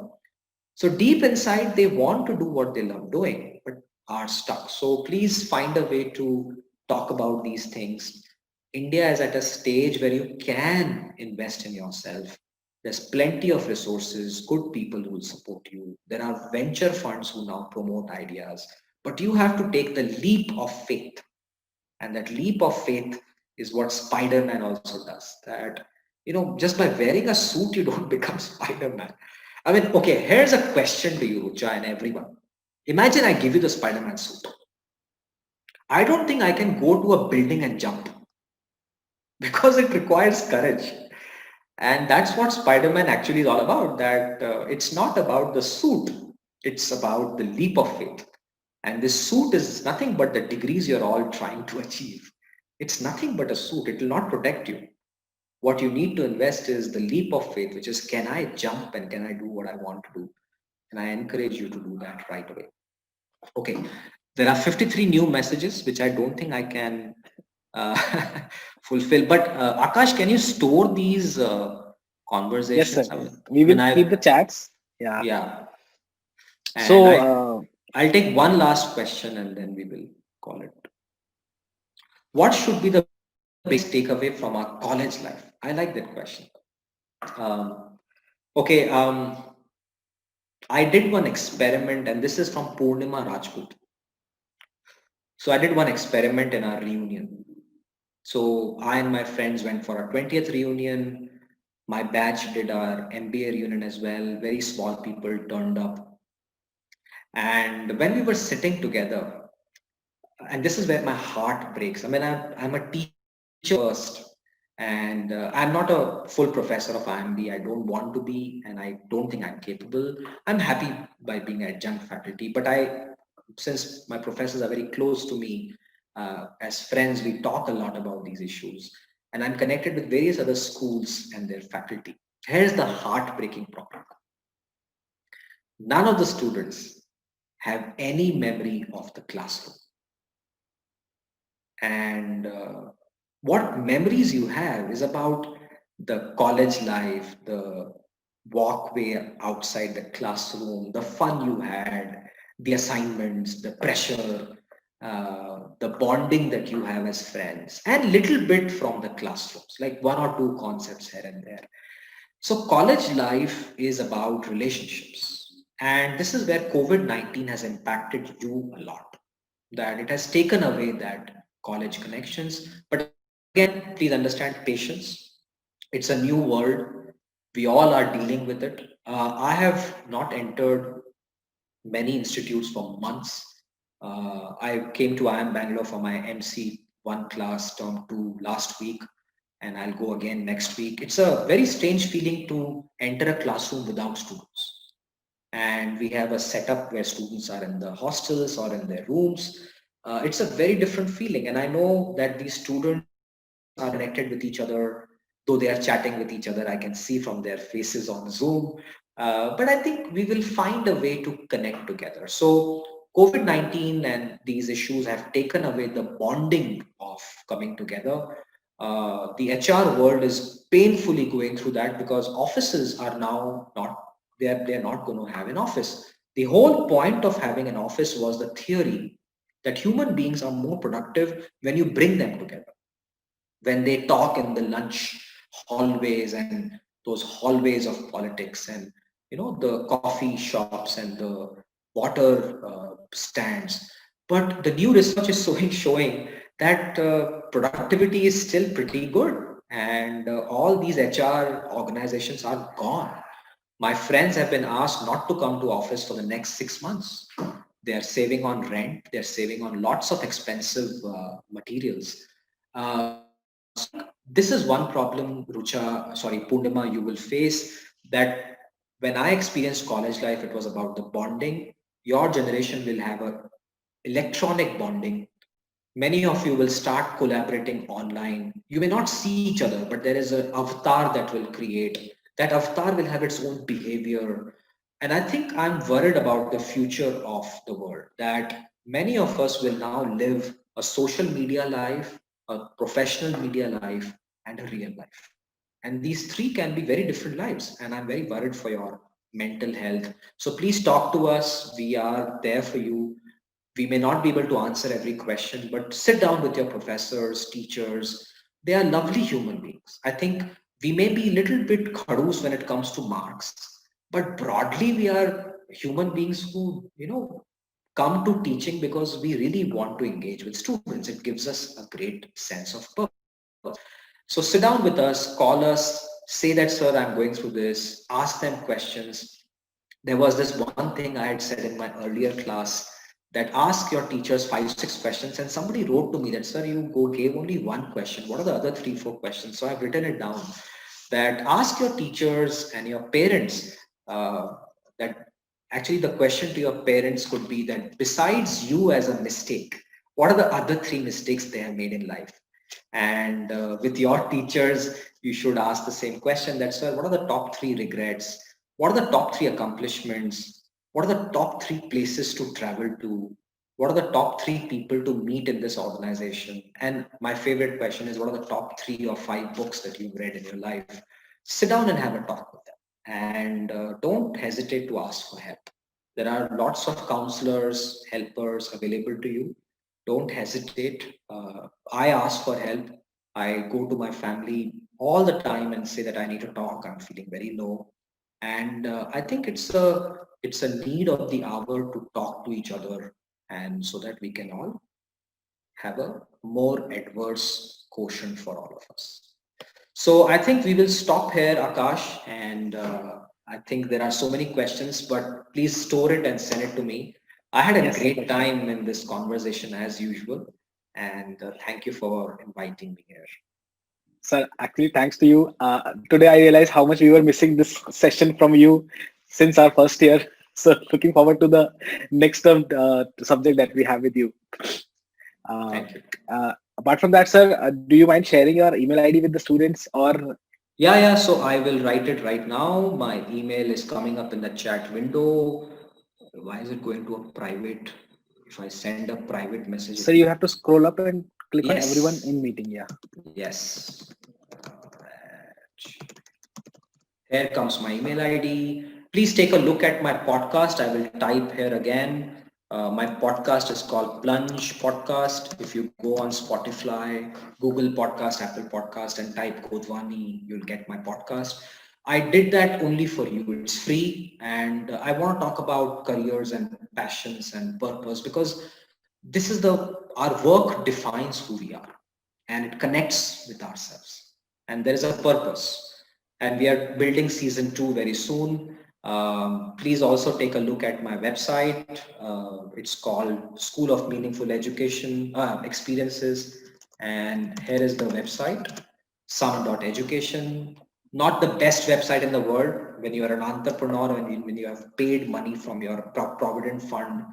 So deep inside, they want to do what they love doing, but are stuck. So please find a way to talk about these things. India is at a stage where you can invest in yourself. There's plenty of resources, good people who will support you. There are venture funds who now promote ideas, but you have to take the leap of faith. And that leap of faith is what Spider-Man also does. That, just by wearing a suit, you don't become Spider-Man. I mean, okay, here's a question to you, Rucha, and everyone. Imagine I give you the Spider-Man suit. I don't think I can go to a building and jump because it requires courage. And that's what Spider-Man actually is all about, that it's not about the suit. It's about the leap of faith. And this suit is nothing but the degrees you're all trying to achieve. It's nothing but a suit. It will not protect you. What you need to invest is the leap of faith, which is, can I jump and can I do what I want to do? And I encourage you to do that right away. Okay, there are 53 new messages, which I don't think I can fulfill. But Akash, can you store these conversations? Yes, sir. We will keep the chats. Yeah. Yeah. And So, I'll take one last question and then we will call it. What should be the biggest takeaway from our college life? I like that question. Okay, I did one experiment, and this is from Purnima Rajput. So I did one experiment in our reunion. So I and my friends went for our 20th reunion. My batch did our MBA reunion as well. Very small people turned up. And when we were sitting together, and this is where my heart breaks. I mean, I'm a teacher first, and I'm not a full professor of IIMB. I don't want to be, and I don't think I'm capable. I'm happy by being adjunct faculty, but since my professors are very close to me, as friends, we talk a lot about these issues, and I'm connected with various other schools and their faculty. Here's the heartbreaking problem. None of the students have any memory of the classroom. And what memories you have is about the college life, the walkway outside the classroom, the fun you had, the assignments, the pressure, the bonding that you have as friends, and little bit from the classrooms, like one or two concepts here and there. So college life is about relationships. And this is where COVID-19 has impacted you a lot, that it has taken away that college connections. But again, please understand patience. It's a new world. We all are dealing with it. I have not entered many institutes for months. I came to IIM Bangalore for my MC1 class term 2 last week, and I'll go again next week. It's a very strange feeling to enter a classroom without students. And we have a setup where students are in the hostels or in their rooms. It's a very different feeling. And I know that these students are connected with each other, though they are chatting with each other. I can see from their faces on Zoom. But I think we will find a way to connect together. So COVID-19 and these issues have taken away the bonding of coming together. The HR world is painfully going through that because offices are now not, they're not going to have an office. The whole point of having an office was the theory that human beings are more productive when you bring them together, when they talk in the lunch hallways and those hallways of politics, and the coffee shops and the water stands. But the new research is showing that productivity is still pretty good, and all these HR organizations are gone. My friends have been asked not to come to office for the next 6 months. They are saving on rent. They're saving on lots of expensive materials. This is one problem, Purnima, you will face, that when I experienced college life, it was about the bonding. Your generation will have a electronic bonding. Many of you will start collaborating online. You may not see each other, but there is an avatar that will create. That avatar will have its own behavior. And I think I'm worried about the future of the world, that many of us will now live a social media life, a professional media life, and a real life. And these three can be very different lives. And I'm very worried for your mental health. So please talk to us. We are there for you. We may not be able to answer every question, but sit down with your professors, teachers. They are lovely human beings. I think we may be a little bit khadoos when it comes to marks, but broadly we are human beings who, come to teaching because we really want to engage with students. It gives us a great sense of purpose. So sit down with us, call us, say that, sir, I'm going through this, ask them questions. There was this one thing I had said in my earlier class, that ask your teachers 5, 6 questions, and somebody wrote to me that, sir, you gave only one question. What are the other 3, 4 questions? So I've written it down, that ask your teachers and your parents, that actually the question to your parents could be that, besides you as a mistake, what are the other 3 mistakes they have made in life? And with your teachers, you should ask the same question, that, sir, what are the top 3 regrets? What are the top 3 accomplishments? What are the top 3 places to travel to? What are the top 3 people to meet in this organization? And my favorite question is, what are the top 3 or 5 books that you've read in your life? Sit down and have a talk with them. And don't hesitate to ask for help. There are lots of counselors, helpers available to you. Don't hesitate. I ask for help. I go to my family all the time and say that I need to talk. I'm feeling very low. And I think it's a need of the hour to talk to each other, and so that we can all have a more adverse quotient for all of us. So I think we will stop here, Akash, and I think there are so many questions, but please store it and send it to me. I had a Yes, great time in this conversation as usual, and thank you for inviting me here. sir. Actually, thanks to you. Today I realized how much we were missing this session from you since our first year. So looking forward to the next term subject that we have with you. Uh, Thank you. Apart from that, sir, do you mind sharing your email ID with the students, or Yeah. So I will write it right now. My email is coming up in the chat window. Why is it going to a private? If I send a private message, so it will. you have to scroll up and click on everyone Yes. in meeting? Yeah. Yes. Here comes my email ID. Please take a look at my podcast. I will type here again. My podcast is called Plunge Podcast. If you go on Spotify, Google Podcast, Apple Podcast, and type Godhwani, you'll get my podcast. I did that only for you. It's free, and I want to talk about careers and passions and purpose, because this is our work defines who we are, and it connects with ourselves, and there is a purpose, and we are building season 2 very soon. Please also take a look at my website. It's called School of Meaningful Education Experiences, and here is the website, some.education. Not the best website in the world. When you are an entrepreneur, when you have paid money from your provident fund,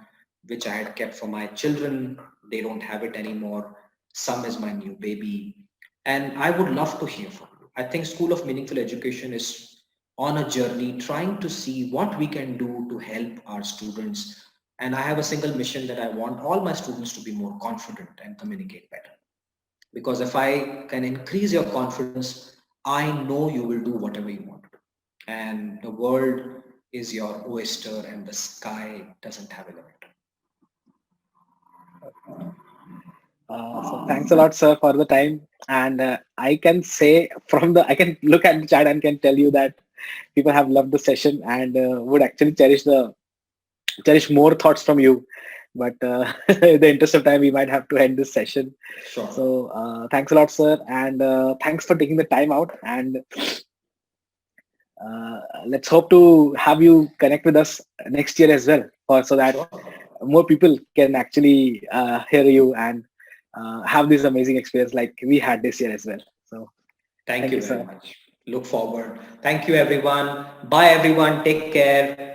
which I had kept for my children, they don't have it anymore. Some is my new baby, and I would love to hear from you. I think School of Meaningful Education is on a journey trying to see what we can do to help our students. And I have a single mission, that I want all my students to be more confident and communicate better. Because if I can increase your confidence, I know you will do whatever you want to do. And the world is your oyster, and the sky doesn't have a limit. So thanks a lot, sir, for the time. And I can say I can look at the chat and can tell you that people have loved the session and would actually cherish more thoughts from you. But in the interest of time, we might have to end this session. Sure. So thanks a lot, sir, and thanks for taking the time out. And let's hope to have you connect with us next year as well, so that Sure. more people can actually hear you and have this amazing experience like we had this year as well. So Thank thank you you, very sir. much. Look forward. Thank you, everyone. Bye, everyone. Take care.